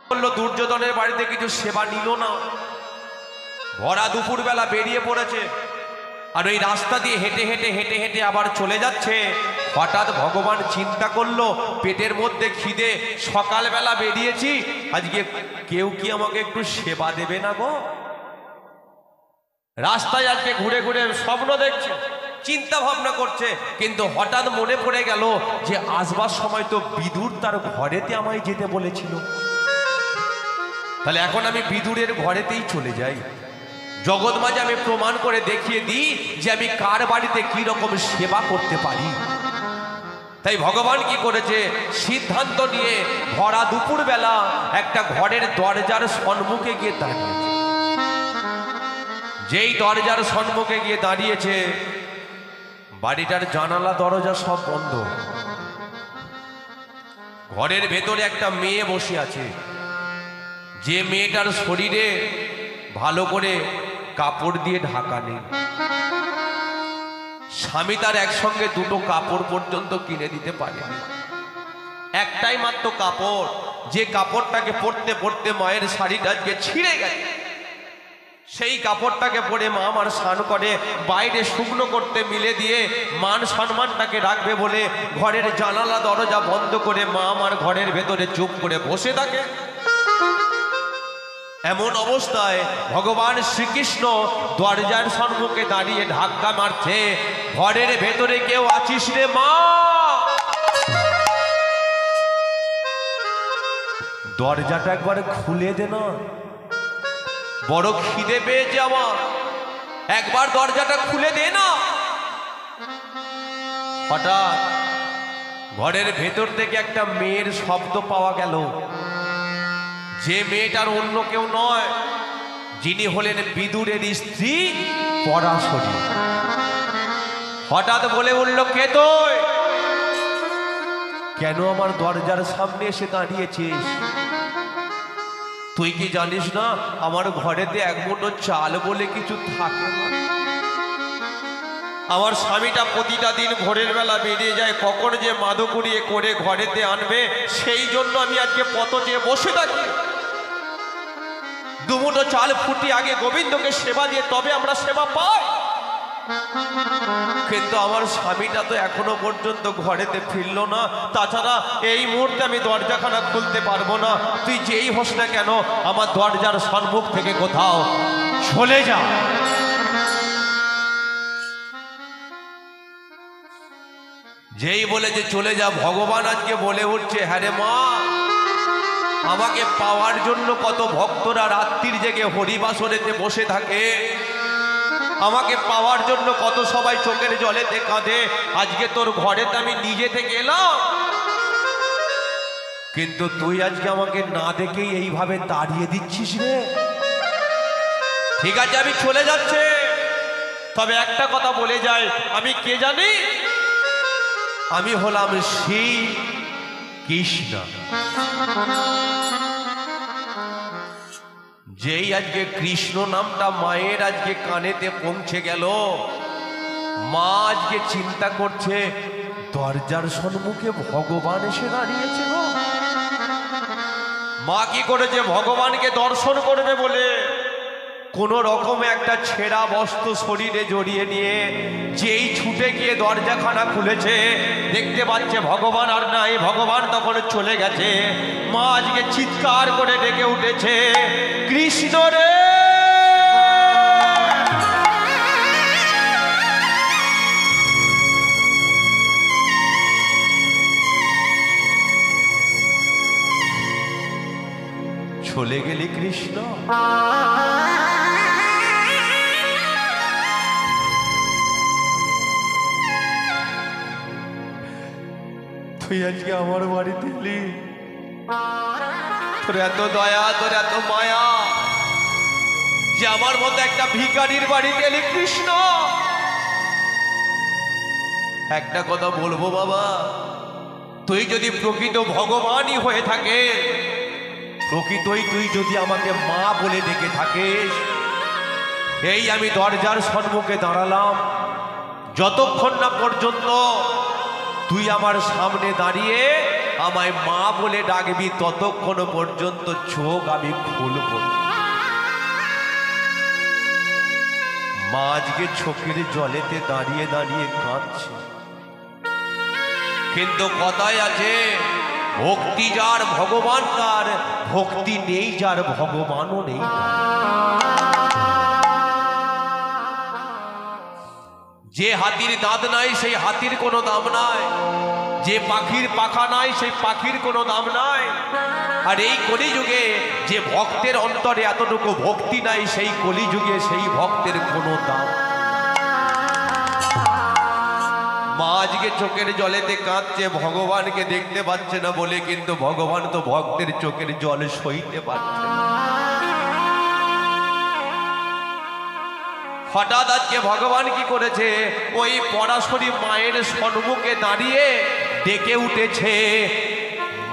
বললো দুর্যোধনের বাড়িতে কিছু সেবা নিল না। ভরা দুপুর বেলা বেরিয়ে পড়েছে, আর ওই রাস্তা দিয়ে হেঁটে হেঁটে হেঁটে হেঁটে আবার চলে যাচ্ছে। হঠাৎ ভগবান চিন্তা করলো, পেটের মধ্যে খিদে, সকালবেলা বেরিয়েছি, আজকে কেউ কি আমাকে একটু সেবা দেবে না গো? রাস্তায় আজকে ঘুরে ঘুরে স্বপ্ন দেখছে, চিন্তা ভাবনা করছে, কিন্তু হঠাৎ মনে পড়ে গেল যে আসবার সময় তো বিদুর তার ঘরেতে আমায় যেতে বলেছিল। তাহলে এখন আমি বিদুরের ঘরেতেই চলে যাই, জগৎমাঝে আমি প্রমাণ করে দেখিয়ে দিই যে আমি কার বাড়িতে কি রকম সেবা করতে পারি। তাই ভগবান কি করেছে, সিদ্ধান্ত নিয়ে ভরা দুপুর বেলা একটা ঘরের দরজার সম্মুখে গিয়ে দাঁড়িয়েছে। যেই দরজার সম্মুখে গিয়ে দাঁড়িয়েছে, বাড়িটার জানালা দরজা সব বন্ধ। ঘরের ভেতরে একটা মেয়ে বসে আছে, যে মেয়েটার শরীরে ভালো করে কাপড় দিয়ে ঢাকা নেই। স্বামী তার একসঙ্গে দুটো কাপড় পর্যন্ত কিনে দিতে পারেনি। একটাই মাত্র কাপড়, যে কাপড়টাকে পরতে পরতে মায়ের শাড়িটা আজকে ছিঁড়ে গেছে। সেই কাপড়টাকে পরে মা আমার স্নান করে, বাইরে শুকনো করতে মিলে দিয়ে মান সম্মানটাকে রাখবে বলে ঘরের জানালা দরজা বন্ধ করে মা আমার ঘরের ভেতরে চুপ করে বসে থাকে। এমন অবস্থায় ভগবান শ্রীকৃষ্ণ দরজার সম্মুখে দাঁড়িয়ে ধাক্কা মারছে, ঘরের ভেতরে কেউ আছিস রে মা? দরজাটা একবার খুলে দে না, বড় খিদে পেয়েছে আমার, একবার দরজাটা খুলে দে না। হঠাৎ ঘরের ভেতর থেকে একটা মেয়ের শব্দ পাওয়া গেল, যে মেয়েটার অন্য কেউ নয়, যিনি হলেন বিদুরের স্ত্রী পরাশরী। হঠাৎ বলে উঠল, কে তুই? কেন আমার দরজার সামনে এসে দাঁড়িয়েছিস? তুই কি জানিস না আমার ঘরেতে এক মুঠো চাল বলে কিছু থাকে না? আমার স্বামীটা প্রতিটা দিন ভোরের বেলা বেরিয়ে যায়, কখন যে মাদক কুড়িয়ে করে ঘরেতে আনবে, সেই জন্য আমি আজকে পথ চেয়ে বসে থাকি। দুমুঠো চাল ফুটি আগে গোবিন্দকে সেবা দিয়ে তবে আমরা সেবা পাই। কিন্তু আমার স্বামীটা তো এখনো পর্যন্ত ঘরেতে ফিরলো না। তাছাড়া এই মুহূর্তে আমি দরজাখানা খুলতে পারবো না। তুই যেই হোস না কেন, আমার দরজার সম্মুখ থেকে কোথাও চলে যা। যেই বলে যে চলে যা, ভগবান আজকে বলে উঠছে, হ্যাঁ রে মা, আমাকে পাওয়ার জন্য কত ভক্তরা রাত্রির জেগে হরিবাসরেতে বসে থাকে, আমাকে পাওয়ার জন্য কত সবাই চোখের জলেতে কাঁদে। আজকে তোর ঘরেতে আমি নিজে থেকে এলাম, কিন্তু তুই আজকে আমাকে না দেখেই এইভাবে তাড়িয়ে দিচ্ছিস রে। ঠিক আছে, আমি চলে যাচ্ছে, তবে একটা কথা বলে যাই, আমি কে জানি? আমি হলাম শ্রী কৃষ্ণ। যেই আজকে কৃষ্ণ নামটা মায়ের আজকে কানেতে পৌঁছে গেল, মা আজকে চিন্তা করছে, দরজার সম্মুখে ভগবান এসে দাঁড়িয়েছে গো। মা কি করেছে, ভগবানকে দর্শন করবে বলে কোন রকমে একটা ছেঁড়া বস্ত্র শরীরে জড়িয়ে নিয়ে যেই ছুটে গিয়ে দরজাখানা খুলেছে, দেখতে পাচ্ছে ভগবান আর নাই, ভগবান তখন চলে গেছে। মা আজকে চিৎকার করে ডেকে উঠেছে, কৃষ্ণ রে। চলে গেলি কৃষ্ণ? তুই আজকে আমার বাড়িতে এলি, তোর এত দয়া, তোর এত মায়া, যে আমার মতো একটা ভিখারির বাড়িতে এলি কৃষ্ণ। একটা কথা বলবো বাবা, তুই যদি প্রকৃত ভগবানই হয়ে থাকে, প্রকৃতই তুই যদি আমাকে মা বলে ডেকে থাকিস, এই আমি দরজার সম্মুখে দাঁড়ালাম, যতক্ষণ না পর্যন্ত তুই আমার সামনে দাঁড়িয়ে আমায় মা বলে ডাকবি, ততক্ষণ পর্যন্ত চোখ আমি খুলব। মা আজকে চোখের জলেতে দাঁড়িয়ে দাঁড়িয়ে কাঁদছে। কিন্তু কথায় আছে, ভক্তি যার ভগবান তার, ভক্তি নেই যার ভগবানও নেই। যে হাতির দাঁত নাই সেই হাতির কোনো দাম নাই, যে পাখির পাখা নাই সেই পাখির কোনো দাম নাই। আর এই কলিযুগে যে ভক্তের অন্তরে এতটুকু ভক্তি নাই, সেই কলিযুগে সেই ভক্তের কোনো দাম। মা আজকে চোখের জলেতে কাঁদছে, ভগবানকে দেখতে পাচ্ছে না বলে, কিন্তু ভগবান তো ভক্তের চোখের জল সইতে পারছে না। হঠাৎ আজকে ভগবান কি করেছে, ওই পরাশরী মায়ের সম্মুখে দাঁড়িয়ে ডেকে উঠেছে,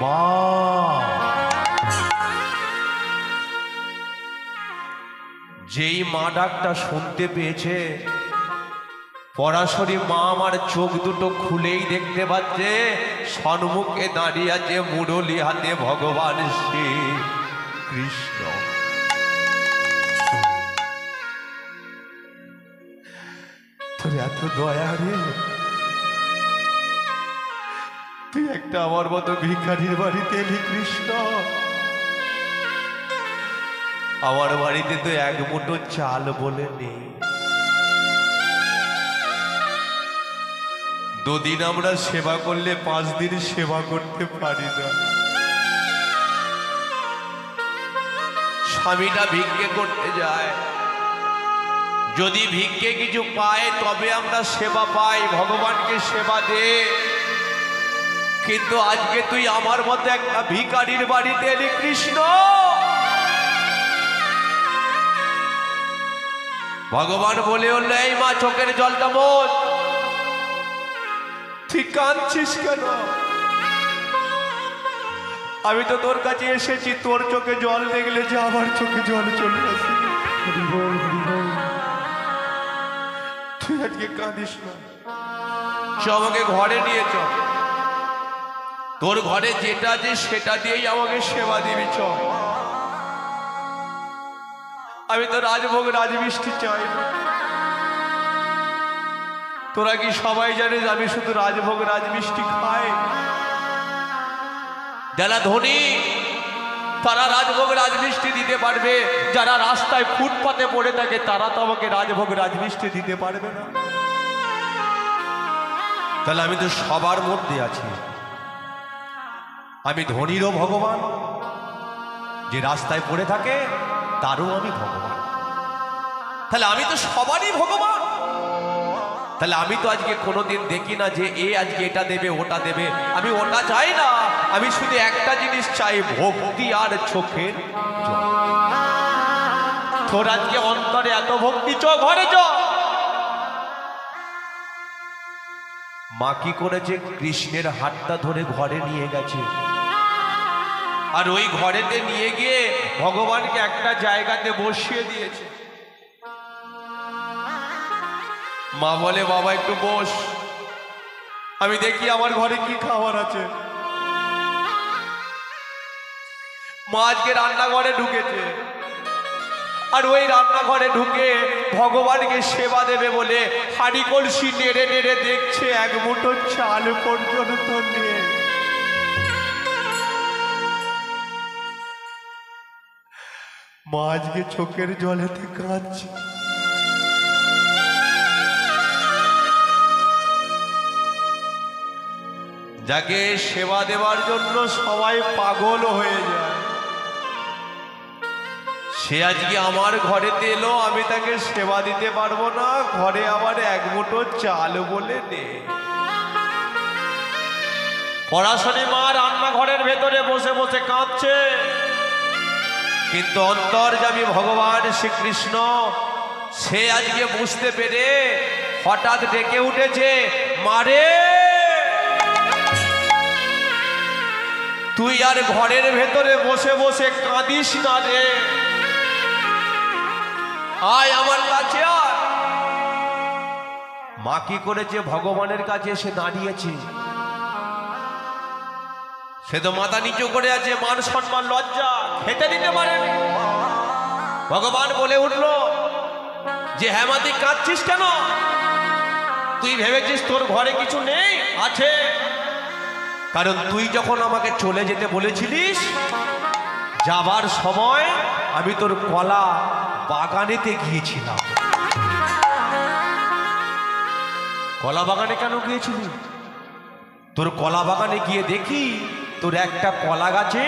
মা। যেই মা ডাকটা শুনতে পেয়েছে, পরাশরী মা আমার চোখ দুটো খুলেই দেখতে পাচ্ছে সম্মুখে দাঁড়িয়ে আছে মুরলী হাতে ভগবান শ্রী কৃষ্ণ। তোর এত দয়া রে, তুই একটা আমার মতো ভিখারির বাড়িতে এলি কৃষ্ণ। আমার বাড়িতে তো এক মুঠো চাল বলে নেই। দুদিন আমরা সেবা করলে 5 দিন সেবা করতে পারি না। স্বামীটা ভিক্ষে করতে যায়, যদি ভিক্ষে কিছু পায় তবে আমরা সেবা পাই, ভগবানকে সেবা দে। কিন্তু আজকে তুই আমার মতো একটা ভিখারির বাড়িতে এলি কৃষ্ণ। ভগবান বলে উঠল, এই মা চোখের জলটা মোছ। তুই কাঁদছিস কেন? আমি তো তোর কাছে এসেছি, তোর চোখে জল দেখলে যে আমার চোখে জল চলে আসে। তুই আজকে কাঁদিস না, চ আমাকে ঘরে নিয়ে চ। তোর ঘরে যেটা আছে সেটা দিয়েই আমাকে সেবা দিবি, চ। আমি তো রাজভোগ রাজমিষ্টি চাই না। তোরা কি সবাই জানিস আমি শুধু রাজভোগ রাজমিষ্টি খাই? যারা ধনী তারা রাজভোগ রাজমিষ্টি দিতে পারবে, যারা রাস্তায় ফুটপাতে পড়ে থাকে তারা তো আমাকে রাজভোগ রাজমিষ্টি দিতে পারবে না। তাহলে আমি তো সবার মধ্যে আছি। আমি ধনীরও ভগবান, যে রাস্তায় পড়ে থাকে তারও আমি ভগবান। তাহলে আমি তো সবারই ভগবান। তাহলে আমি তো আজকে কোনোদিন দেখি না যে এ আজকে এটা দেবে ওটা দেবে। আমি ওটা চাই না, আমি শুধু একটা জিনিস চাই, ভক্তি আর চোখের জল। তোর আজকে অন্তরে এত ভক্তি, চ ঘরে চ। মা কি করেছে, কৃষ্ণের হাতটা ধরে ঘরে নিয়ে গেছে। আর ওই ঘরেতে নিয়ে গিয়ে ভগবানকে একটা জায়গাতে বসিয়ে দিয়েছে। মা বলে, বাবা একটু বস, আমি দেখি আমার ঘরে কি খাবার আছে। মা আজকে রান্নাঘরে ঢুকেছে, আর ওই রান্নাঘরে ঢুকে ভগবানকে সেবা দেবে বলে হাঁড়ি কলসি নেড়ে নেড়ে দেখছে, এক মুঠো চাল পর্যন্ত নেই। মা আজকে চোখের জলেতে কাঁদছে। যাকে সেবা দেওয়ার জন্য সবাই পাগল হয়ে যায়, সে আজকে আমার ঘরেতে এলো, আমি তাকে সেবা দিতে পারবো না, ঘরে আবার এক মুঠো চাল বলে নেই। পরাশরী মা রান্নাঘরের ভেতরে বসে বসে কাঁদছে, কিন্তু অন্তর্যামী ভগবান শ্রীকৃষ্ণ সে আজকে বুঝতে পেরে হঠাৎ ডেকে উঠেছে, মারে তুই আর ঘরের ভেতরে বসে বসে কাঁদিস না রে, আয় আমার কাছে আয়। মা কি করেছে, ভগবানের কাছে এসে দাঁড়িয়েছে। সে তো মাথা নিচু করে আছে, মান সম্মান লজ্জা খেতে দিতে পারেনি। ভগবান বলে উঠল যে হ্যাঁ তুই কাঁদছিস কেন? তুই ভেবেছিস তোর ঘরে কিছু নেই? আছে। কারণ তুই যখন আমাকে চলে যেতে বলেছিলিস, যাবার সময় আমি তোর কলা বাগানেতে গিয়েছিলাম। কলা বাগানে কেন গিয়েছিলি? তোর কলা বাগানে গিয়ে দেখি তোর একটা কলা গাছে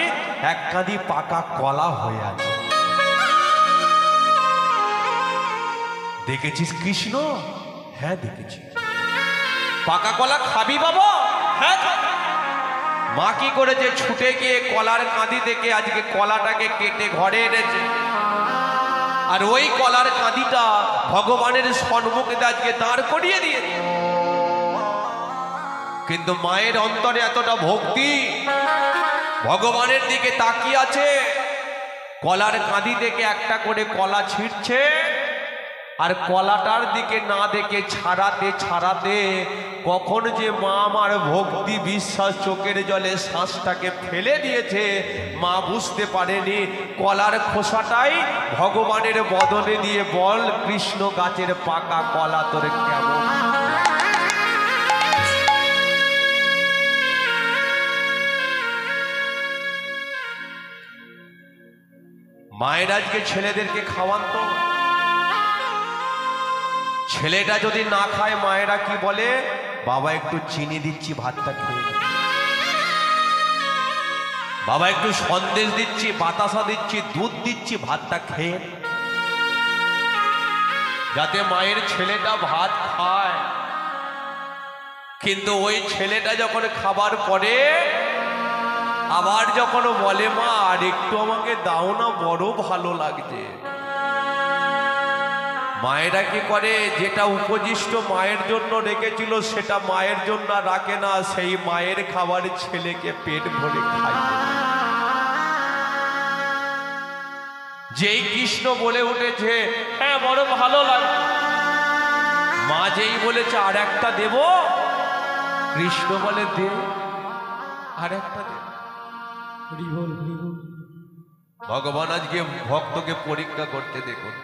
এক কাঁদি পাকা কলা হয়ে আছে। দেখেছিস কৃষ্ণ? হ্যাঁ দেখেছি। পাকা কলা খাবি বাবা? হ্যাঁ। মা কি করেছে? ছুটে গিয়ে কলার কাঁদি থেকে আজকে কলাটাকে কেটে ঘরে এনেছে, আর ওই কলার কাঁদিটা ভগবানের সম্মুখে আজকে দাঁড় করিয়ে দিয়েছে। কিন্তু মায়ের অন্তরে এতটা ভক্তি, ভগবানের দিকে তাকিয়ে আছে, কলার কাঁদি থেকে একটা করে কলা ছিঁড়ছে, আর কলাটার দিকে না দেখে ছাড়াতে ছাড়াতে কখন যে মা আমার ভক্তি বিশ্বাস চোখের জলে শ্বাসটাকে ফেলে দিয়েছে মা বুঝতে পারেনি। কলার খোসাটাই ভগবানের বদনে দিয়ে বল, কৃষ্ণ গাছের পাকা কলা তোরে কেমন? মায়ের আজকে ছেলেদেরকে খাওয়ান তো, ছেলেটা যদি না খায় মায়েরা কি বলে? বাবা একটু চিনি দিচ্ছি, ভাতটা খেয়ে নে। বাবা একটু সন্দেশ দিচ্ছি, বাতাসা দিচ্ছি, দুধ দিচ্ছি, ভাতটা খেয়ে নে। যাতে মায়ের ছেলেটা ভাত খায়। কিন্তু ওই ছেলেটা যখন খাবার পরে আবার যখন বলে মা আর একটু আমাকে দাও না, বড় ভালো লাগছে। মায়েরা কি করে? যেটা উপদিষ্ট মায়ের জন্য রেখেছিল সেটা মায়ের জন্য রাখে না, সেই মায়ের খাবার ছেলেকে পেট ভরে খায়। যেই কৃষ্ণ বলে উঠেছে হ্যাঁ বড় ভালো লাগে, মা যেই বলেছে আর একটা দেব, কৃষ্ণ বলে দে, আর একটা দে। ভগবান আজকে ভক্তকে পরীক্ষা করতে দেখুন,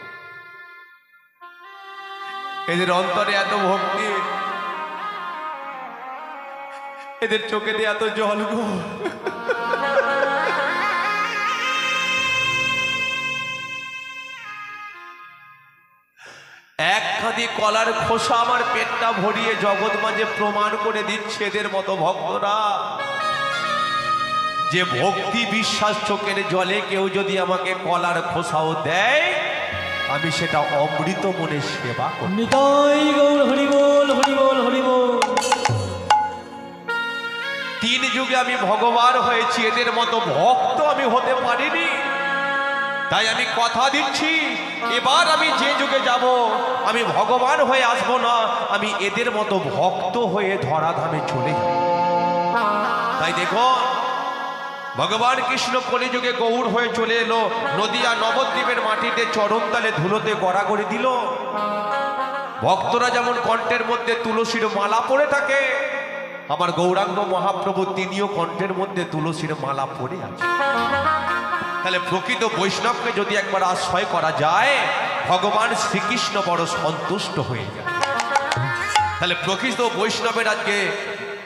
এদের অন্তরে এত ভক্তি, এদের চোখে দিয়ে এত জল গো। এক খাদি কলার খোসা আমার পেটটা ভরিয়ে জগৎ মাঝে প্রমাণ করে দিচ্ছে এদের মতো ভক্তরা যে ভক্তি বিশ্বাস চোখের জলে কেউ যদি আমাকে কলার খোসাও দেয় আমি সেটা অমৃত মনে সেবা করি। তিন যুগে আমি ভগবান হয়েছি, এদের মতো ভক্ত আমি হতে পারিনি। তাই আমি কথা দিচ্ছি, এবার আমি যে যুগে যাব আমি ভগবান হয়ে আসবো না, আমি এদের মতো ভক্ত হয়ে ধরাধামে চলে যাব। তাই দেখো ভগবান কৃষ্ণ কলিযুগে গৌর হয়ে চলে এলো, নদিয়া নবদ্বীপের মাটিতে চরণতালে ধুলোতে গড়াগড়ি দিল। ভক্তরা যেমন কণ্ঠের মধ্যে তুলসীর মালা পরে থাকে, আমার গৌরাঙ্গ মহাপ্রভু তিনিও কণ্ঠের মধ্যে তুলসীর মালা পরে আছে। তাহলে প্রকৃত বৈষ্ণবকে যদি একবার আশ্রয় করা যায় ভগবান শ্রীকৃষ্ণ বড় সন্তুষ্ট হয়ে যায়। তাহলে প্রকৃত বৈষ্ণবের আজকে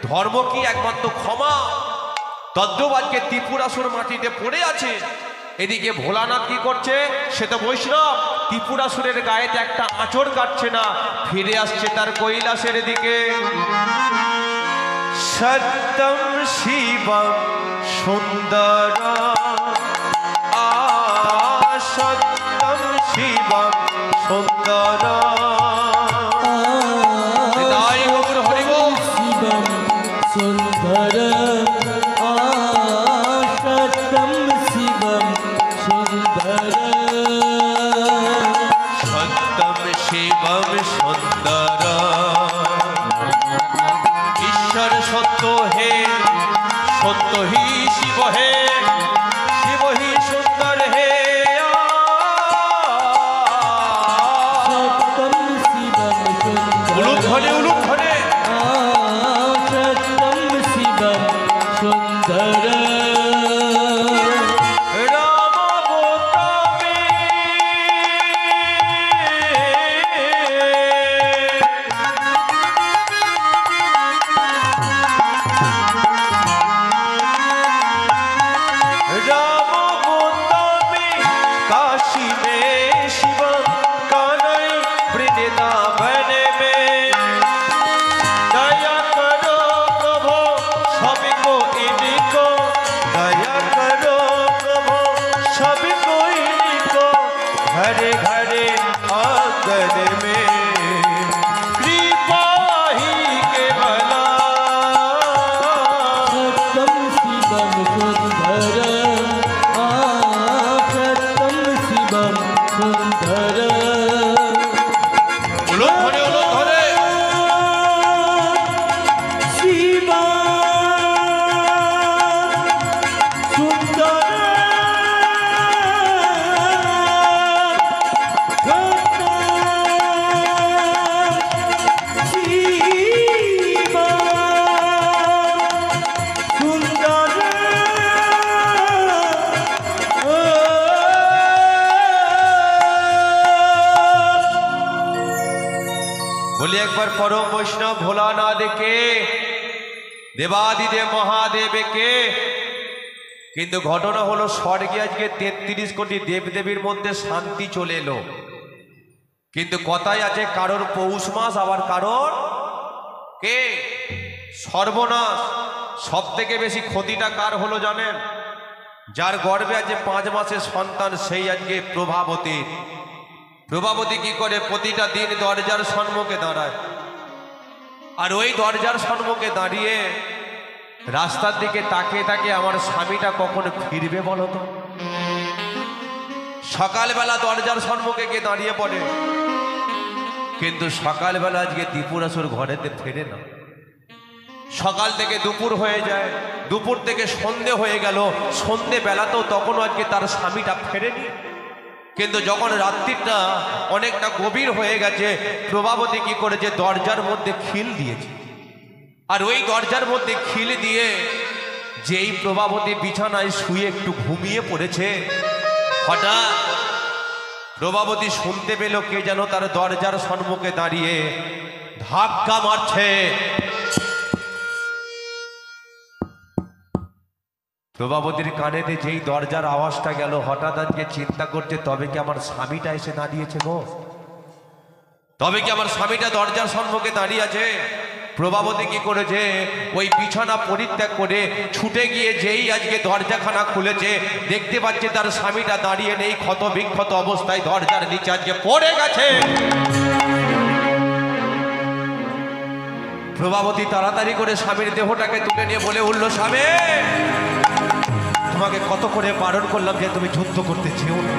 ধর্ম কি? একমাত্র ক্ষমা। তদ্রূপ আজকে ত্রিপুরাসুর মাটিতে পড়ে আছে, এদিকে ভোলানাথ কি করছে? সে তো বৈষ্ণব, ত্রিপুরাসুরের গায়েতে একটা আঁচড় কাটছে না, ফিরে আসছে তার কৈলাসের দিকে। সত্যম শিবম সুন্দর, সত্যম শিবম সুন্দর, শিবম সুন্দর, সত্যম শিবম সুন্দর, সত্যম শিবম সুন্দর, ঈশ্বর সত্য হে, সত্য হি শিব হে, শিব হি সুন্দর হে, সত্যম বলি একবার পরম বৈষ্ণব ভোলানাথকে, দেবাদিদেব মহাদেবকে। কিন্তু ঘটনা হলো স্বর্গে আজকে 33 কোটি দেবদেবীর মধ্যে শান্তি চলে এলো। কিন্তু কথাই আছে, কারোর পৌষ মাস আবার কারোর কে সর্বনাশ। সব থেকে বেশি ক্ষতিটা কার হলো জানেন? যার গর্ভে আজকে 5 মাসের সন্তান, সেই আজকে প্রভাবতী। প্রভাবতী কি করে? প্রতিটা দিন দরজার সম্মুখে দাঁড়ায়, আর ওই দরজার সম্মুখে দাঁড়িয়ে রাস্তার দিকে তাকিয়ে তাকিয়ে আমার স্বামীটা কখন ফিরবে বলো তো। সকালবেলা দরজার সম্মুখে গিয়ে দাঁড়িয়ে পড়ে, কিন্তু সকালবেলা আজকে দীপুরাসুর ঘরেতে ফেরে না। সকাল থেকে দুপুর হয়ে যায়, দুপুর থেকে সন্ধে হয়ে গেল, সন্ধে বেলাতেও তখনও আজকে তার স্বামীটা ফেরেনি। কিন্তু যখন রাত্রিটা অনেকটা গভীর হয়ে গেছে, প্রভাবতী কি করেছে? দরজার মধ্যে খিল দিয়েছে। আর ওই দরজার মধ্যে খিল দিয়ে যেই প্রভাবতী বিছানায় শুয়ে একটু ঘুমিয়ে পড়েছে, হঠাৎ প্রভাবতী শুনতে পেল কে যেন তার দরজার সম্মুখে দাঁড়িয়ে ধাক্কা মারছে। প্রভাবতীর কানেতে যেই দরজার আওয়াজটা গেল, হঠাৎ আজকে চিন্তা করছে, তবে কি আমার স্বামীটা এসে দাঁড়িয়েছে গো? তবে কি আমার স্বামীটা দরজার সম্মুখে দাঁড়িয়ে আছে? প্রভাবতী কি করেছে? ওই বিছানা পরিত্যাগ করে ছুটে গিয়ে যেই আজকে দরজাখানা খুলেছে, দেখতে পাচ্ছে তার স্বামীটা দাঁড়িয়ে নেই, ক্ষত বিক্ষত অবস্থায় দরজার নিচে আজকে পড়ে গেছে। প্রভাবতী তাড়াতাড়ি করে স্বামীর দেহটাকে তুলে নিয়ে বলে উঠল, স্বামী, তোমাকে কত করে বারণ করলাম যে তুমি যুদ্ধ করতে চেও না।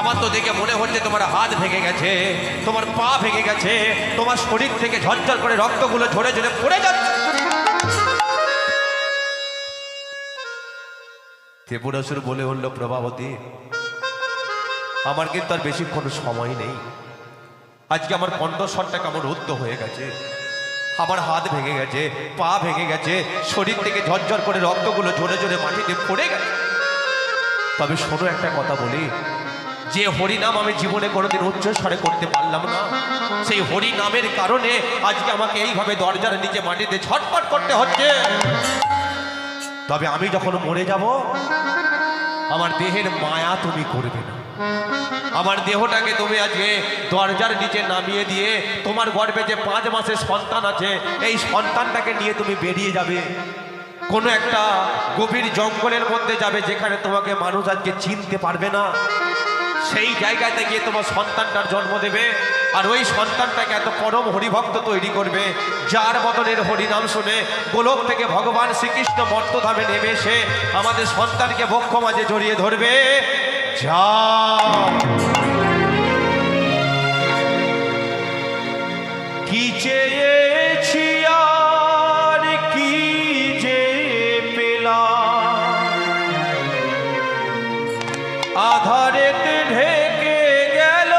আমার তো দেখে মনে হচ্ছে তোমার হাত ভেঙে গেছে, তোমার পা ভেঙে গেছে, তোমার শরীর থেকে ঝরঝর করে রক্তগুলো ঝরে ঝরে পড়ে যাচ্ছে। ত্রিপুরাসুর বলে উঠল, প্রভাবতী, আমার কিন্তু আর বেশিক্ষণ সময় নেই। আজকে আমার কণ্ঠস্বরটা কেমন রুদ্ধ হয়ে গেছে, আমার হাত ভেঙে গেছে, পা ভেঙে গেছে, শরীর থেকে ঝরঝর করে রক্তগুলো ঝরে ঝরে মাটিতে পড়ে গেছে। তবে শোনো একটা কথা বলি, যে হরিনাম আমি জীবনে কোনোদিন উচ্চস্বরে করতে পারলাম না, সেই হরিনামের কারণে আজকে আমাকে এইভাবে দরজার নিচে মাটিতে ছটফট করতে হচ্ছে। তবে আমি যখন মরে যাব, আমার দেহের মায়া তুমি করবে না। আমার দেহটাকে তুমি আজকে দরজার নিচে নামিয়ে দিয়ে তোমার গর্ভে যে 5 মাসের সন্তান আছে, এই সন্তানটাকে নিয়ে তুমি বেরিয়ে যাবে, কোনো একটা গভীর জঙ্গলের মধ্যে যাবে, যেখানে তোমাকে মানুষ আজকে চিনতে পারবে না। সেই জায়গাতে গিয়ে তোমার সন্তানটার জন্ম দেবে, আর ওই সন্তানটাকে এত পরম হরিভক্ত তৈরি করবে, যার বদনের হরিনাম শুনে গোলক থেকে ভগবান শ্রীকৃষ্ণ মর্তধামে নেমে এসে আমাদের সন্তানকে বক্ষ মাঝে জড়িয়ে ধরবে। যা কি চেয়েছি আর কি যে পেলাম, আধারেতে ঢেকে গেল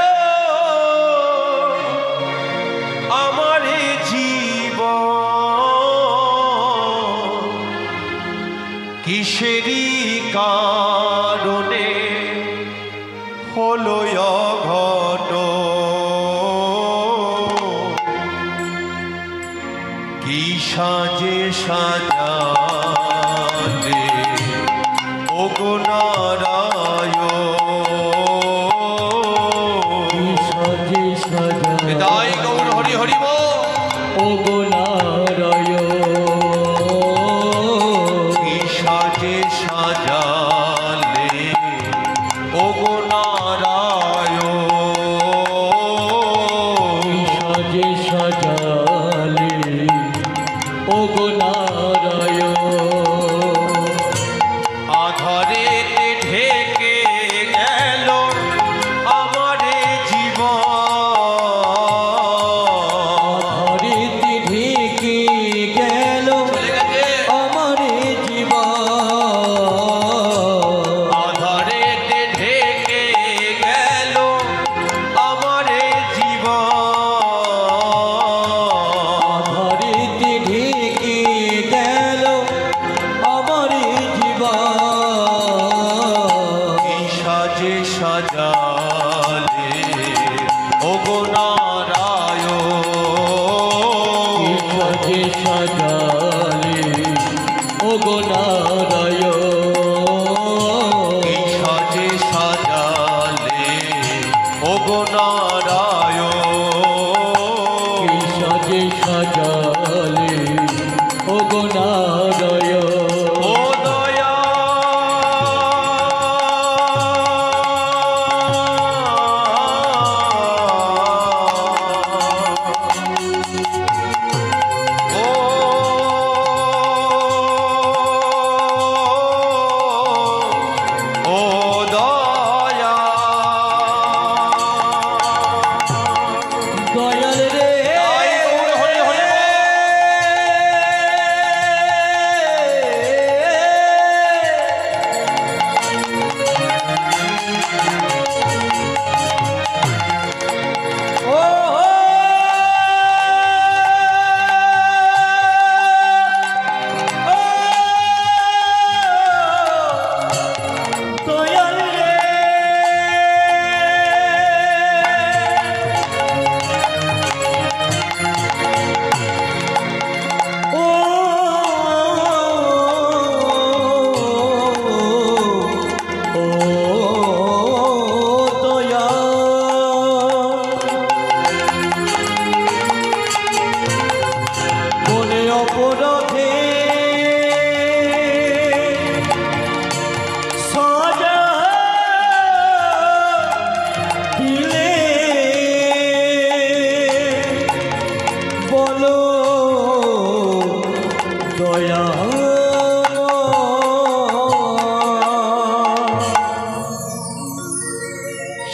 আমার জীবন, কিসেরই কারণে হলো অঘটন, কি সাজে সাজালে ওগো নারায়ণ, সাজে সাজালে হৃদয় গৌর হরি হরি বল, ওগো নারায়ণ, কি সাজে সাজালে ওগো নারায়ণ, সাজে সাজালে ওগো নারায়ণ, আধারেতে ঢেকে গেল আমার জীবন, আধারেতে ঢেকে গেল চলে গেছে আমার জীবন, আধারেতে ঢেকে গেল আমার জীবন, আধারেতে ঢেকে গেল আমার জীবন, কি সাজে সাজালে ওগো নারায়ণ,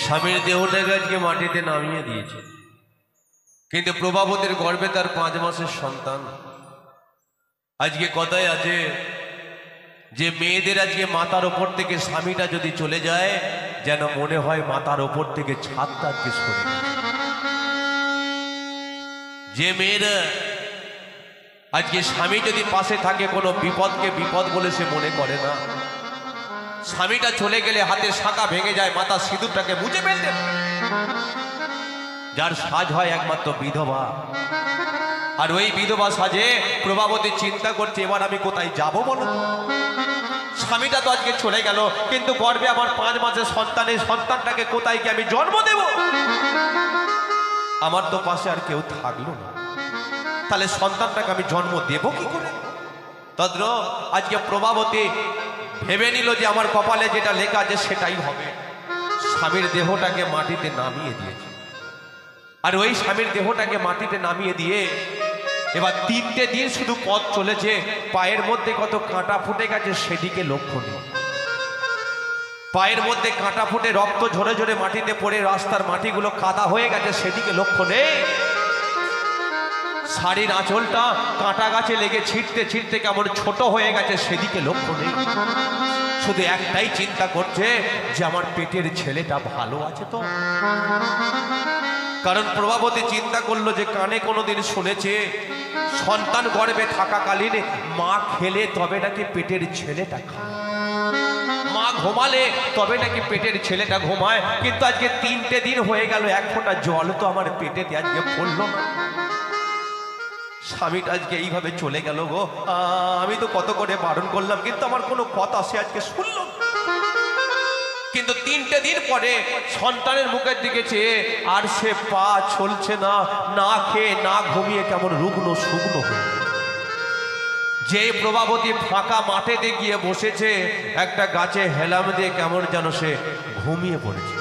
স্বামীর দেহটাকে আজকে মাটিতে নামিয়ে দিয়েছে, কিন্তু প্রভাবতীর গর্ভে তার 5 মাসের সন্তান। আজকে কথায় আছে যে মেয়েদের আজকে মাথার ওপর থেকে স্বামীটা যদি চলে যায় যেন মনে হয় মাথার ওপর থেকে ছাদটা আজকে সরে গেছে। যে মেয়েরা আজকে স্বামী যদি পাশে থাকে কোনো বিপদকে বিপদ বলে সে মনে করে না, স্বামীটা চলে গেলে হাতের শাঁখা ভেঙে যায়, মাথা সিঁদুরটাকে মুছে ফেলতে, যার সাজ হয় একমাত্র বিধবা। আর ওই বিধবা সাজে প্রভাবতী চিন্তা করছে এবার আমি কোথায় যাব বলো। স্বামীটা তো আজকে চলে গেল, কিন্তু গর্ভে আমার 5 মাসের সন্তান, এই সন্তানটাকে কোথায় কি আমি জন্ম দেব? আমার তো পাশে আর কেউ থাকলো না, তাহলে সন্তানটাকে আমি জন্ম দেব কি করে? তদ্র আজকে প্রভাবতী ভেবে নিল যে আমার কপালে যেটা লেখা আছে সেটাই হবে। স্বামীর দেহটাকে মাটিতে নামিয়ে দিয়েছে, আর ওই স্বামীর দেহটাকে মাটিতে নামিয়ে দিয়ে এবার 3টে দিন শুধু পথ চলেছে, পায়ের মধ্যে কত কাঁটা ফুটে গেছে সেদিকে লক্ষ্য নেই। পায়ের মধ্যে কাঁটা ফুটে রক্ত ঝরে ঝরে মাটিতে পড়ে রাস্তার মাটিগুলো কাদা হয়ে গেছে সেদিকে লক্ষ্য নেই। শাড়ির আঁচলটা কাঁটা গাছে লেগে ছিঁড়তে ছিঁড়তে কেমন ছোট হয়ে গেছে সেদিকে লক্ষ্য নেই। শুধু একটাই চিন্তা করছে যে আমার পেটের ছেলেটা ভালো আছে তো। কারণ প্রভাবতী চিন্তা করলো যে কানে কোনোদিন শুনেছে সন্তান গর্ভে থাকাকালীন মা খেলে তবে নাকি পেটের ছেলেটা খায়, মা ঘুমালে তবে নাকি পেটের ছেলেটা ঘুমায়। কিন্তু আজকে 3টে দিন হয়ে গেল, 1 ফোঁটা জল তো আমার পেটেতে আজকে পড়লো না। স্বামীটা আজকে এইভাবে চলে গেল গো। আমি তো কত করে বারণ করলাম, কিন্তু আমার কোনো কথা সে আজকে শুনল। কিন্তু 3টে দিন পরে সন্তানের মুখের দিকে চেয়ে আর সে পা চলছে না, না খেয়ে না ঘুমিয়ে কেমন রুগ্ন শুকনো হয়ে। যে প্রভাবতী ফাঁকা মাঠেতে গিয়ে বসেছে, একটা গাছে হেলাম দিয়ে কেমন যেন সে ঘুমিয়ে পড়েছে।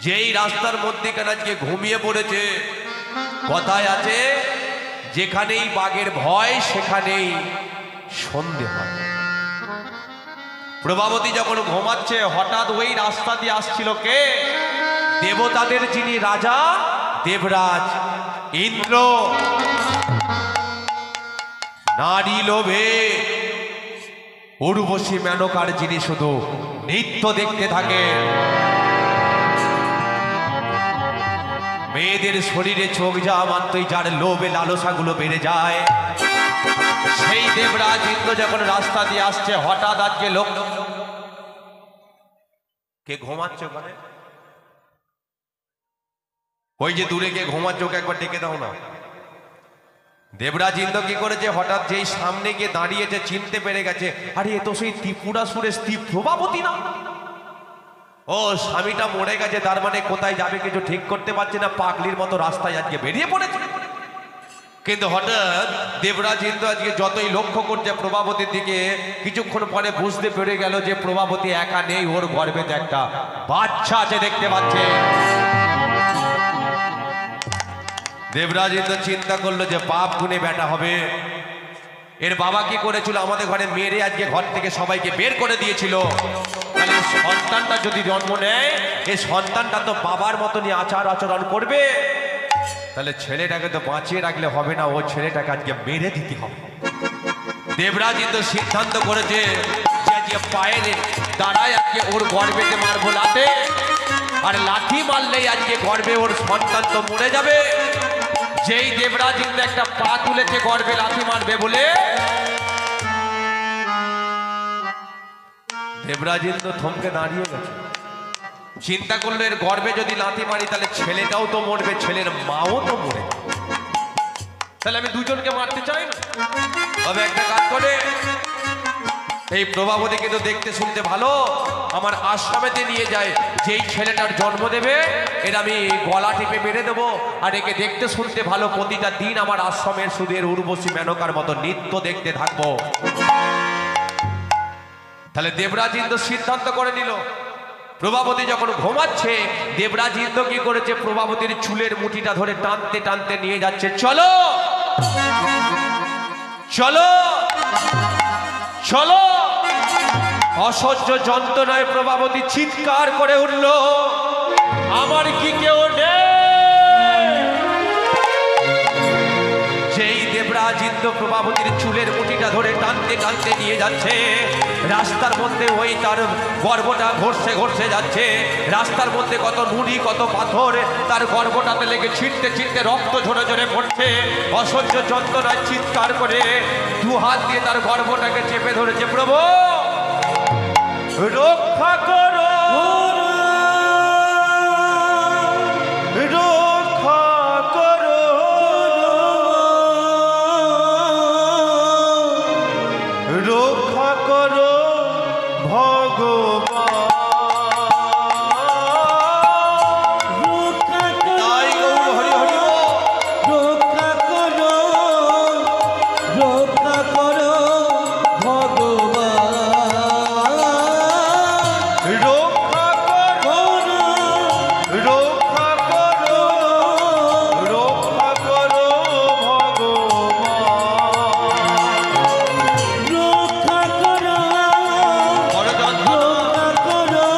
যেই রাস্তার মধ্যে কেন আজকে ঘুমিয়ে পড়েছে, কথায় আছে যেখানেই বাঘের ভয় সেখানেই সন্ধে হয়। প্রভাবতী যখন ঘুমাচ্ছে হঠাৎ ওই রাস্তা দিয়ে আসছিল কে? দেবতাদের যিনি রাজা দেবরাজ ইন্দ্র। নারী লোভে উর্বশী মেনকার যিনি শুধু নৃত্য দেখতে থাকে। মেয়েদের শরীরে চোখ যাওয়া মাত্রই যার লোভে লালসাগুলো বেড়ে যায়, সেই দেবরাজ ইন্দ্র যখন রাস্তা দিয়ে আসছে হঠাৎ আজকে লোক কে ঘুমাচ্ছে ওখানে, ওই যে দূরে কে ঘুমাচ্ছে ওকে একবার ডেকে দাও না। দেবরাজ ইন্দ্র কি করেছে, হঠাৎ যেই সামনে গিয়ে দাঁড়িয়েছে চিনতে পেরে গেছে, আরে এ তো সেই ত্রিপুরাসুরের স্ত্রী প্রভাবতী না। ও স্বামীটা মরে গেছে, তার মানে কোথায় যাবে কিছু ঠিক করতে পারছে না, পাগলির মতো রাস্তায় আজকে বেরিয়ে পড়েছে। কিন্তু হঠাৎ দেবরাজ ইন্দ্র আজকে যতই লক্ষ্য করছে প্রভাবতীর দিকে, কিছুক্ষণ পরে বুঝতে পেরে গেল যে প্রভাবতী একা নেই, ওর গর্ভে একটা বাচ্চা আছে দেখতে পাচ্ছে। দেবরাজ ইন্দ্র চিন্তা করলো যে পাপ গুণে বেটা হবে। এর বাবা কি করেছিল, আমাদের ঘরে মেরে আজকে ঘর থেকে সবাইকে বের করে দিয়েছিল। তাহলে সন্তানটা যদি জন্ম নেয়, এই সন্তানটা তো বাবার মতনই আচার আচরণ করবে। তাহলে ছেলেটাকে তো বাঁচিয়ে রাখলে হবে না, ও ছেলেটাকে আজকে মেরে দিতে হবে। দেবরাজ ইন্দ্র সিদ্ধান্ত করেছে যে আজকে পায়ের দাঁড়ায় আজকে ওর গর্ভেতে মারবো লাঠি, আর লাঠি মারলেই আজকে গর্ভে ওর সন্তান তো মরে যাবে। যেই দেবরাজ ইন্দ্র একটা পা তুলেছে গর্ভে লাঠি মারবে বলে, দেবরাজ ইন্দ্র থমকে দাঁড়িয়ে গেছে। চিন্তা করলো এর গর্ভে যদি লাথি মারি তাহলে ছেলেটাও তো মরবে, ছেলের মাও তো মরে, তাহলে আমি দুজনকে মারতে চাই না। তবে একটা কাজ করে, এই প্রভাবতী কিন্তু দেখতে শুনতে ভালো, আমার আশ্রমেতে নিয়ে যায়, যেই ছেলেটার জন্ম দেবে এর আমি গলা টিপে মেরে দেবো। আর একে দেখতে শুনতে ভালো, প্রতিটা দিন আমার আশ্রমের শুধু এর উর্বশী মেনকার মতো নৃত্য দেখতে থাকবো। তাহলে দেবরাজ ইন্দ্র সিদ্ধান্ত করে নিল। প্রভাবতী যখন ঘুমাচ্ছে, দেবরাজ ইন্দ্র কি করেছে, প্রভাবতীর চুলের মুঠিটা ধরে টানতে টানতে নিয়ে যাচ্ছে, চলো চলো চলো। অসহ্য যন্ত্রণায় প্রভাবতী চিৎকার করে উঠল, আমার কি কেউ নেই? যেই দেবরাজ ইন্দ্র প্রভাবতীর চুলের মুঠিটা ধরে টানতে টানতে নিয়ে যাচ্ছে, রাস্তার মধ্যে ওই তার গর্ভটা ঘষে ঘষে যাচ্ছে। রাস্তার মধ্যে কত নুড়ি কত পাথর তার গর্ভটাতে লেগে ছিটতে ছিটতে রক্ত ঝরে ঝরে পড়ছে। অসহ্য যন্ত্রণায় চিৎকার করে দু হাত দিয়ে তার গর্ভটাকে চেপে ধরেছে, প্রভু রক্ষা করো, রক্ষা করো, রক্ষা করো ভগবান। তাই গৌর হরি হরি বল। রক্ষা করো, রক্ষা করো ভগবান। রক্ষা করো, রক্ষা করো, রক্ষা করো ভগবান। রক্ষা করো, বড় যন্ত্রণা। রক্ষা করো,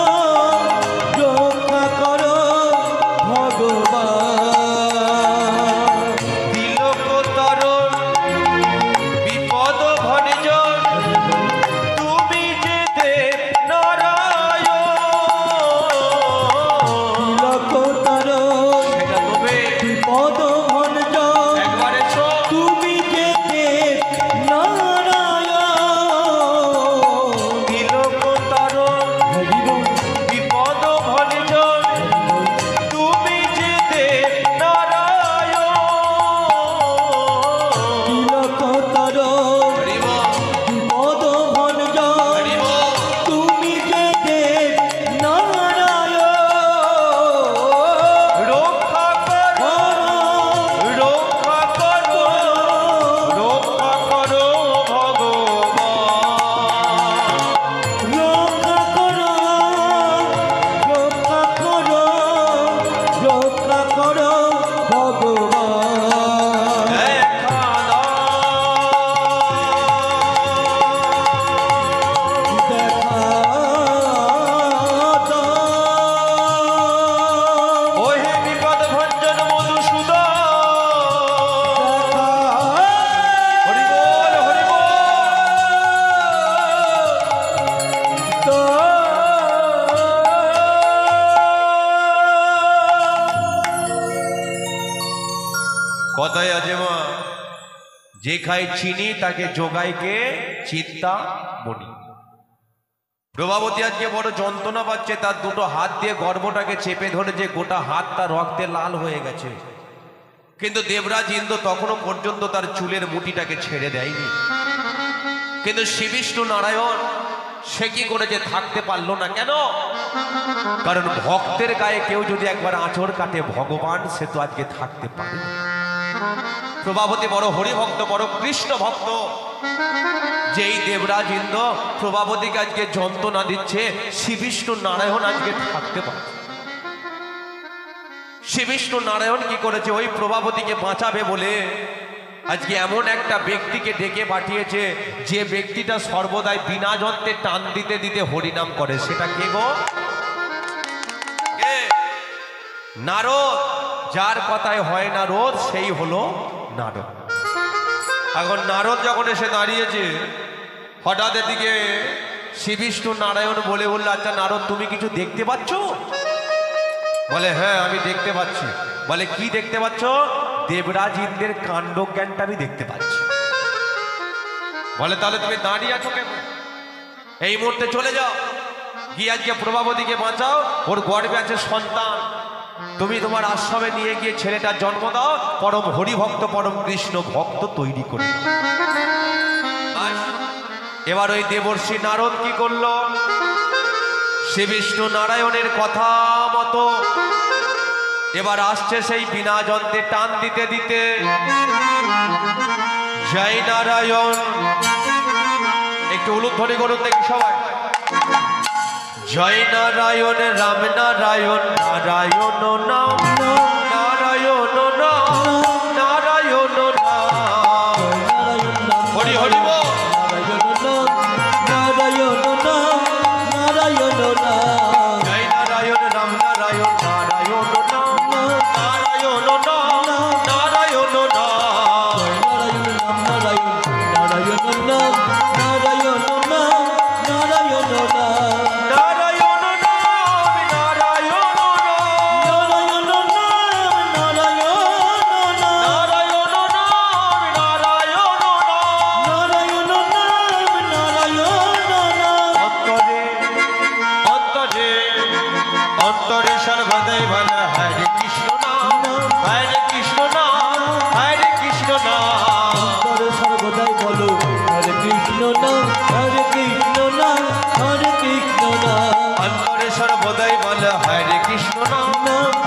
রক্ষা করো ভগবান। তিলকতরণ বিপদ ভঞ্জন, তুমি যে দেব নারায়ণ। তিলকতরো সেটা তবে বিপদ ভঞ্জন, একবার এসো। তুমি যে দেব নারায়ণ। তিলকতরণ হরি বল, বিপদ ভঞ্জন, তুমি যে দেব নারায়ণ। তিলকতরো হরি বল, বিপদ ভঞ্জন, হরি বল। তুমি যে দেব নারায়ণ। রক্ষা করো, রক্ষা করো, রক্ষা করো ভগবান। রক্ষা করো, রক্ষা করো, রক্ষা করো ভগবান। দেখা দেখা দাও। ওহে বিপদ ভঞ্জন মধুসূদন। হরি বল, হরি বল। কথায় আছে মা, যে খায় চিনি তাকে যোগায় কে চিন্তা মনি। প্রভাবতী আজকে বড় যন্ত্রণা পাচ্ছে, তার দুটো হাত দিয়ে গর্ভটাকে চেপে ধরে, যে গোটা হাত তার রক্তে লাল হয়ে গেছে। কিন্তু দেবরাজ ইন্দ্র তখনও পর্যন্ত তার চুলের মুঠিটাকে ছেড়ে দেয়নি। কিন্তু শ্রী বিষ্ণু নারায়ণ সে কি করেছে, থাকতে পারলো না। কেন? কারণ ভক্তের গায়ে কেউ যদি একবার আঁচড় কাটে ভগবান সে তো আজকে থাকতে পারে না। প্রভাবতী বড় হরিভক্ত, বড় কৃষ্ণ ভক্ত। যেই দেবরাজ ইন্দ্র প্রভাবতীকে আজকে যন্ত্রণা দিচ্ছে, শ্রী বিষ্ণু নারায়ণ আজকে থাকতে পারে। শ্রী বিষ্ণু নারায়ণ কি করেছে, ওই প্রভাবতীকে বাঁচাবে বলে আজকে এমন একটা ব্যক্তিকে ডেকে পাঠিয়েছে, যে ব্যক্তিটা সর্বদাই বিনা যন্ত্রে টান দিতে দিতে হরিনাম করে। সেটা কে গো? কে? নারদ। যার কথায় হয় না রোদ, সেই হলো নারদ। এখন নারদ যখন এসে দাঁড়িয়েছে, হঠাৎ এদিকে শ্রী বিষ্ণু নারায়ণ বলে বলল, আচ্ছা নারদ তুমি কিছু দেখতে পাচ্ছ? বলে হ্যাঁ আমি দেখতে পাচ্ছি। বলে কি দেখতে পাচ্ছ? দেবরাজ ইন্দ্রের কাণ্ড জ্ঞানটা আমি দেখতে পাচ্ছি। বলে তাহলে তুমি দাঁড়িয়ে আছো কেন? এই মুহূর্তে চলে যাও, গিয়ে আজকে প্রভাবতীকে বাঁচাও, ওর গর্ভে আছে সন্তান। তুমি তোমার আশ্রমে নিয়ে গিয়ে ছেলেটার জন্ম দাও, পরম হরিভক্ত পরম কৃষ্ণ ভক্ত তৈরি করে দাও। এবার ওই দেবর্ষি নারদ কি করলো, শ্রী বিষ্ণু নারায়ণের কথা মতো এবার আসছে সেই বিনা যন্ত্রে টান দিতে দিতে। জয় নারায়ণ, একটু উলুধ্বনি করুন দেখি সবাই। জয় নারায়ণ, রাম নারায়ণ, নারায়ণ নাম, নারায়ণ নাম, নারায়ণ নাম। হরি হরি বল। নারায়ণ নাম, নারায়ণ নাম, অন্তরে সর্বদাই বলে হরে কৃষ্ণ নাম, হরে কৃষ্ণ নাম, হরে কৃষ্ণ নাম। অন্তরে সর্বদাই বলো হরে কৃষ্ণ নাম, হরে কৃষ্ণ নাম, হরে কৃষ্ণ নাম। অন্তরে সর্বদাই বলে হরে কৃষ্ণ নাম,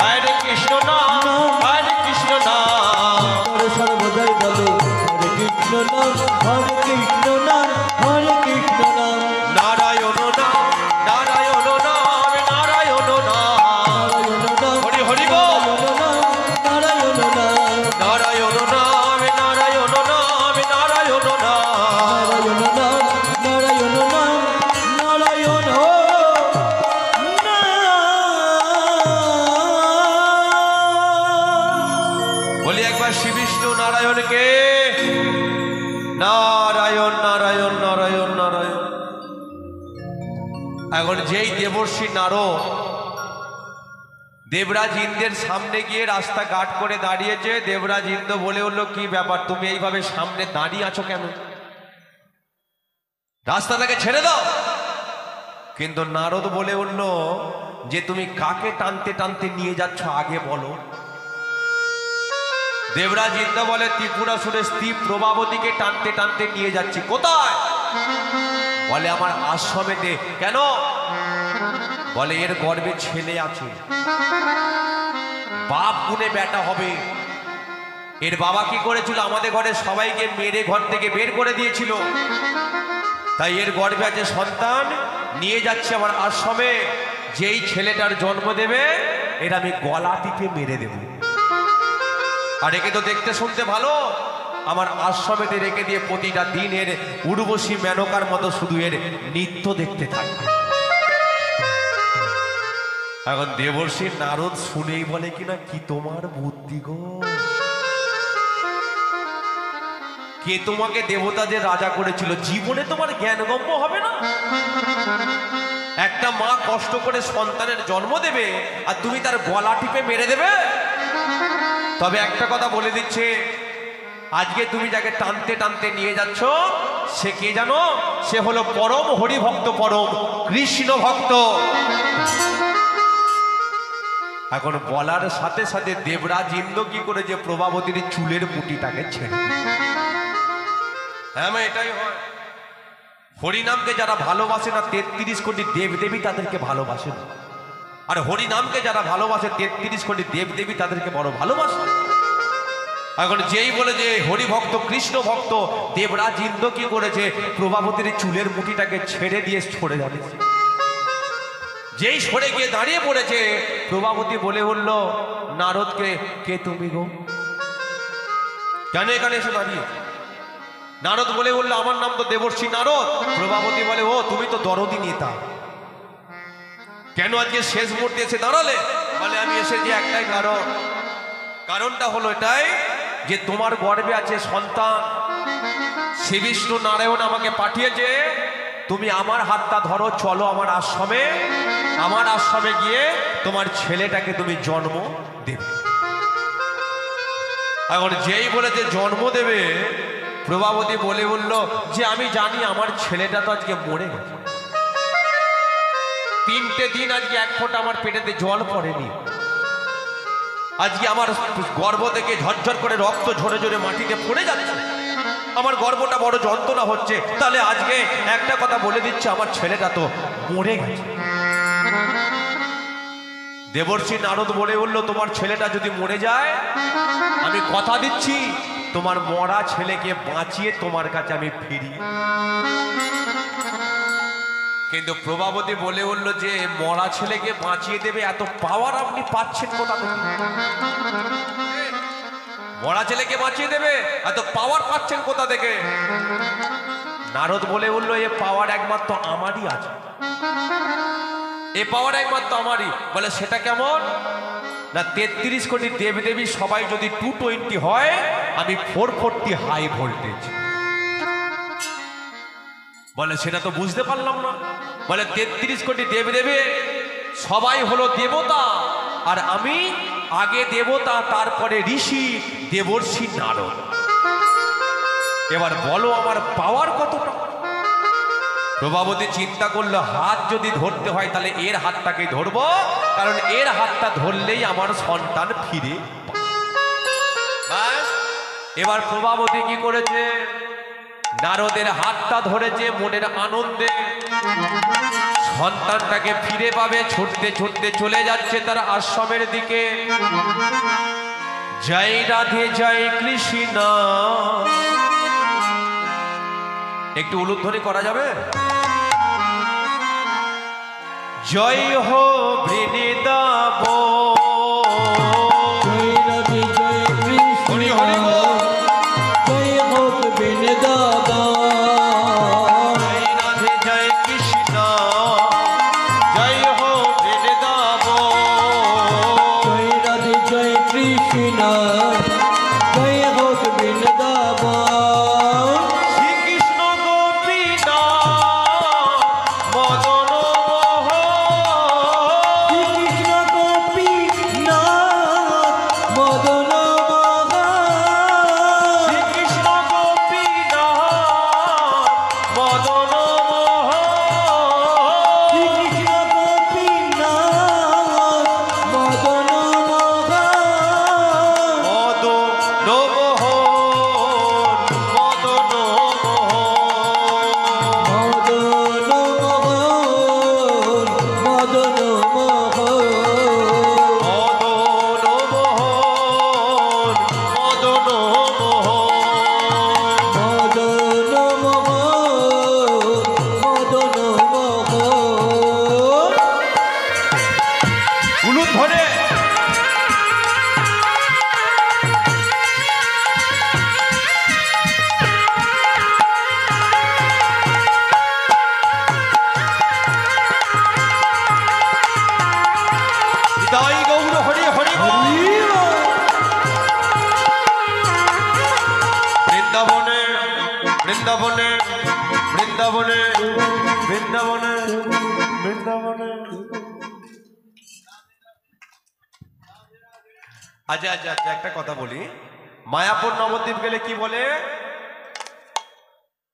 হরে কৃষ্ণ নাম, হরে কৃষ্ণ নাম। অন্তরে সর্বদাই বলো হরে কৃষ্ণ নাম, হরে কৃষ্ণ নাম, হরে কৃষ্ণ নাম। নারায়ণ নাম, নারায়ণ নাম, নারায়ণ নাম। নারায়ণ নাম, হরি হরি বল। নারায়ণ নাম, নারায়ণ নাম, নারায়ণ নাম, নারায়ণ নাম। নারায়ণ নাম, নারায়ণ নাম, নারায়ণ নাম। বলি একবার শ্রী বিষ্ণু নারায়ণকে। নারায়ণ নারায়ণ নারায়ণ নারায়ণ। এখন যেই দেবর্ষি নারদ দেবরাজ ইন্দ্রের সামনে গিয়ে রাস্তা ঘাট করে দাঁড়িয়েছে, দেবরাজ ইন্দ্র বলে উঠলো, কি ব্যাপার তুমি এইভাবে সামনে দাঁড়িয়ে আছো কেন? রাস্তাটাকে ছেড়ে দাও। কিন্তু নারদ বলে উঠলো যে তুমি কাকে টানতে টানতে নিয়ে যাচ্ছ আগে বলো। দেবরাজ ইন্দ্র বলে ত্রিপুরাসুরের স্ত্রী প্রভাবতীকে টানতে টানতে নিয়ে যাচ্ছি। কোথায়? বলে আমার আশ্রমেতে। কেন? বলে এর গর্ভে ছেলে আছে, বাপ গুনে বেটা হবে। এর বাবা কি করেছিল? আমাদের ঘরে সবাইকে মেরে ঘর থেকে বের করে দিয়েছিল। তাই এর গর্ভে আছে সন্তান, নিয়ে যাচ্ছে আমার আশ্রমে। যেই ছেলেটার জন্ম দেবে এর আমি গলা টিপে মেরে দেব। আর একে তো দেখতে শুনতে ভালো, আমার আশ্রমেতে রেখে দিয়ে প্রতিটা দিনের উর্বশী মেনকার মতো শুধু এর নৃত্য দেখতে থাকে। এখন দেবর্ষি নারদ শুনেই বলে কিনা, কি তোমার বুদ্ধি গো! কে তোমাকে দেবতাদের রাজা করেছিল? জীবনে তোমার জ্ঞানগম্য হবে না। একটা মা কষ্ট করে সন্তানের জন্ম দেবে আর তুমি তার গলা টিপে মেরে দেবে। তবে একটা কথা বলে দিচ্ছে, আজকে তুমি যাকে টানতে টানতে নিয়ে যাচ্ছ সে কে জানো? সে হলো পরম হরিভক্ত, পরম কৃষ্ণ ভক্ত। এখন বলার সাথে সাথে দেবরাজ ইন্দ্র কি করে যে প্রভাবতীর চুলের মুটিটাকে ছেড়ে। হ্যাঁ, এটাই হয়। হরিনামকে যারা ভালোবাসে না ৩৩ কোটি দেবদেবী তাদেরকে ভালোবাসে না। আর হরিনামকে যারা ভালোবাসে ৩৩ কোটি দেবদেবী তাদেরকে বড় ভালোবাসে। এখন যেই বলে যে হরিভক্ত কৃষ্ণ ভক্ত, দেবরাজ ইন্দ্র কি করেছে? প্রভাবতীর চুলের মুঠিটাকে ছেড়ে দিয়ে সরে দাঁড়িয়েছে। যেই সরে গিয়ে দাঁড়িয়ে পড়েছে, প্রভাবতী বলে উঠল নারদকে, কে তুমি গো? কেন এখানে এসে দাঁড়িয়ে? নারদ বলে উঠল, আমার নাম তো দেবর্ষি নারদ। প্রভাবতী বলে, ও তুমি তো দরদি নেতা, কেন আজকে শেষ মুহূর্তে এসে দাঁড়ালে? বলে আমি এসেছি একটাই কারণ। কারণটা হলো এটাই যে তোমার গর্ভে আছে সন্তান। শ্রী বিষ্ণু নারায়ণ আমাকে পাঠিয়েছে, তুমি আমার হাতটা ধরো, চলো আমার আশ্রমে। আমার আশ্রমে গিয়ে তোমার ছেলেটাকে তুমি জন্ম দেবে। এখন যেই বলে যে জন্ম দেবে, প্রভাবতী বলে বলল যে আমি জানি আমার ছেলেটা তো আজকে মরে গেছে। 3টে দিন আজকে এক ফোঁটা আমার পেটেতে জল পড়েনি। আজকে আমার গর্ভ থেকে ঝরঝর করে রক্ত ঝরে ঝরে মাটিতে পড়ে যাচ্ছে। আমার গর্ভটা বড় যন্ত্রণা হচ্ছে। তাহলে আজকে একটা কথা বলে দিচ্ছে, আমার ছেলেটা তো মরে গেছে। দেবর্ষি নারদ বলে উঠল, তোমার ছেলেটা যদি মরে যায়, আমি কথা দিচ্ছি তোমার মরা ছেলেকে বাঁচিয়ে তোমার কাছে আমি ফিরি। কিন্তু প্রভাবতী বলে উঠল যে মরা ছেলেকে বাঁচিয়ে দেবে, এত পাওয়ার আপনি পাচ্ছেন কোথা থেকে? মরা ছেলেকে বাঁচিয়ে দেবে, এত পাওয়ার পাচ্ছেন কোথা থেকে? নারদ বলে উঠল, এ পাওয়ার একমাত্র আমারই আছে, এ পাওয়ার একমাত্র আমারই। বলে সেটা কেমন? না 33 কোটি দেবদেবী সবাই যদি 220 হয়, আমি 440 হাই ভোল্টেজ। বলে সেটা তো বুঝতে পারলাম না। বলে 33 কোটি দেবদেবী সবাই হলো দেবতা, আর আমি আগে দেবতা, তারপরে ঋষি, দেবর্ষি নারদ। এবার বলো আমার পাওয়ার কতটা? প্রভাবতী চিন্তা করলো হাত যদি ধরতে হয় তাহলে এর হাতটাকেই ধরবো, কারণ এর হাতটা ধরলেই আমার সন্তান ফিরে ব্যাস। এবার প্রভাবতী কি করেছে, নারদের হাতটা ধরেছে মনের আনন্দে, সন্তানটাকে ফিরে পাবে। ছুটতে ছুটতে চলে যাচ্ছে তার আশ্রমের দিকে। জয় রাধে জয় কৃষ্ণ। একটু উলুধ্বনি করা যাবে? জয় হো বৃন্দাব, জয় রাধে জয় কৃষ্ণ, হরি হরি বল। জয় হোক বৃন্দাবন। জয় রাধে জয় কৃষ্ণ, জয় হো বৃন্দাব। জয় রাধে জয় কৃষ্ণ, জয় হোক বৃন্দাবন। শ্রীকৃষ্ণ গোপীনাথ মদন শ্রীকৃষ্ণ গোপীনাথ মদন মোহন। শ্রীকৃষ্ণ গোপীনাথ মদন শ্রীকৃষ্ণ গোপীনাথ মদন বৃন্দাবনে বৃন্দাবনে বৃন্দাবনে বৃন্দাবনে। আচ্ছা আচ্ছা আচ্ছা, একটা কথা বলি, মায়াপুর নবদ্বীপ গেলে কি বলে,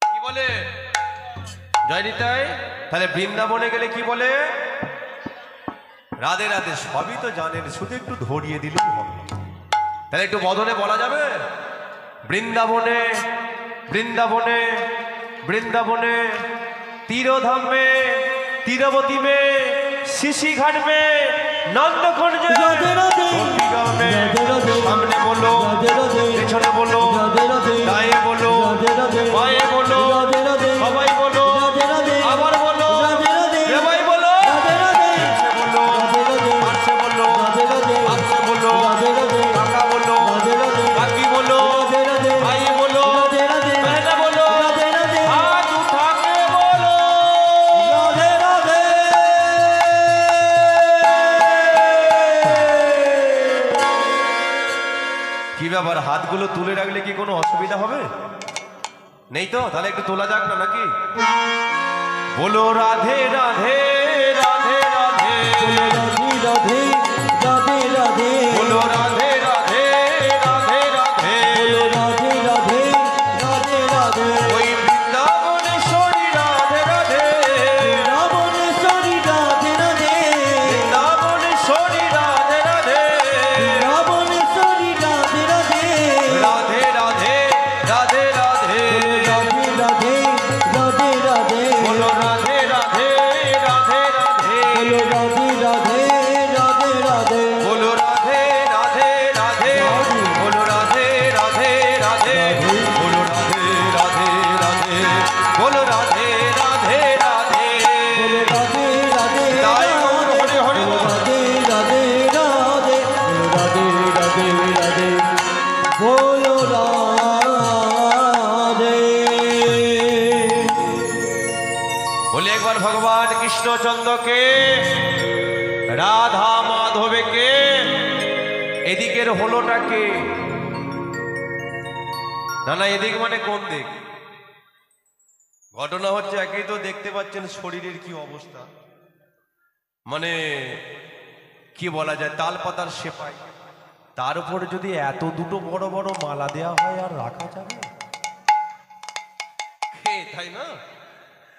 কি বলে? জয় নিতাই। তাহলে বৃন্দাবনে গেলে কি বলে? রাধে রাধে। সবই তো জানেন, শুধু একটু ধরিয়ে দিলেই হবে। তাহলে একটু বদনে বলা যাবে? বৃন্দাবনে বৃন্দাবনে বৃন্দাবনে, तीरोधाम में, तीरवती में, शिशी घाट में, नंदकुंज में, गोपीगांव में। सामने बोलो, पिछने बोलो, दाएं बोलो, बाएं बोलो, सबाई बोलो, आबार बोलो, देवाई बोलो, से बोलो, आठ से बोलो, आप से बोलो, काका बोलो, काकी बोलो, भाई बोलो, बहना बोलो, हाथ उठा के बोलो। রাধে রাধে। কি ব্যাপার, হাতগুলো তুলে রাখলে কি কোনো অসুবিধা হবে? নেই তো? তাহলে একটু তোলা যাক না নাকি? বলো রাধে রাধে রাধে রাধে, বলো রাধে রাধে রাধে রাধে, বলো রাধে রাধে রাধে রাধে, বলো রাধে রাধে রাধে রাধে। ওই বৃন্দাবনেশ্বরী রাধে রাধে, রাবণেশ্বরী রাধে রাধে, বৃন্দাবনেশ্বরী রাধে রাধে, রাবণেশ্বরী রাধে রাধে, রাধে রাধে রাধে রাধে, রাধে রাধে রাধে রাধে, বলো রাধে রাধে রাধে রাধে, বলো রাধে রাধে রাধে রাধে, বলো রাধে রাধে রাধে, বলো রাধে রাধে রাধে, বলো রাধে রাধে রাধে, বলো রাধে রাধে রাধে। বলো রাধে রাধে তাই গৌর হরি হরি বল। রাধে রাধে রাধে, রাধে রাধে রাধে, বলো রাধে। বলে একবার ভগবান কৃষ্ণচন্দ্রকে, রাধা মাধবকে, এদিকের হলোটাকে, না না এদিক মানে কোন দিক? ঘটনা হচ্ছে একেই তো দেখতে পাচ্ছেন শরীরের কি অবস্থা, মানে কি বলা যায়, তাল পাতার সেপাই। তার উপরে যদি এত দুটো বড় বড় মালা দেয়া হয় আর রাখা যাবে? তাই না?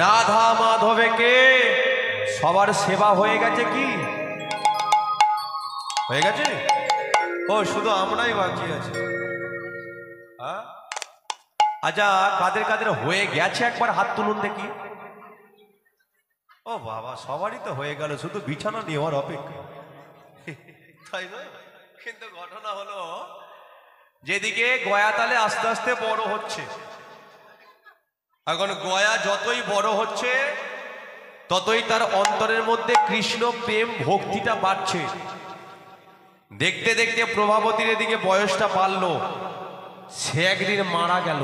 রাধা মাধবে কে সবার সেবা হয়ে গেছে কি হয়ে গেছে? ও শুধু আমরাই বাকি আছি। আচ্ছা কাদের কাদের হয়ে গেছে একবার হাত তুলুন দেখি। ও বাবা সবারই তো হয়ে গেল, শুধু বিছানা নেওয়ার অপেক্ষা, তাই না? কিন্তু ঘটনা হলো যেদিকে গয়াতালে আস্তে আস্তে বড় হচ্ছে, এখন গয়া যতই বড় হচ্ছে ততই তার অন্তরের মধ্যে কৃষ্ণ প্রেম ভক্তিটা বাড়ছে। দেখতে দেখতে প্রভাবতীর এদিকে বয়সটা বাড়লো, সে একদিন মারা গেল।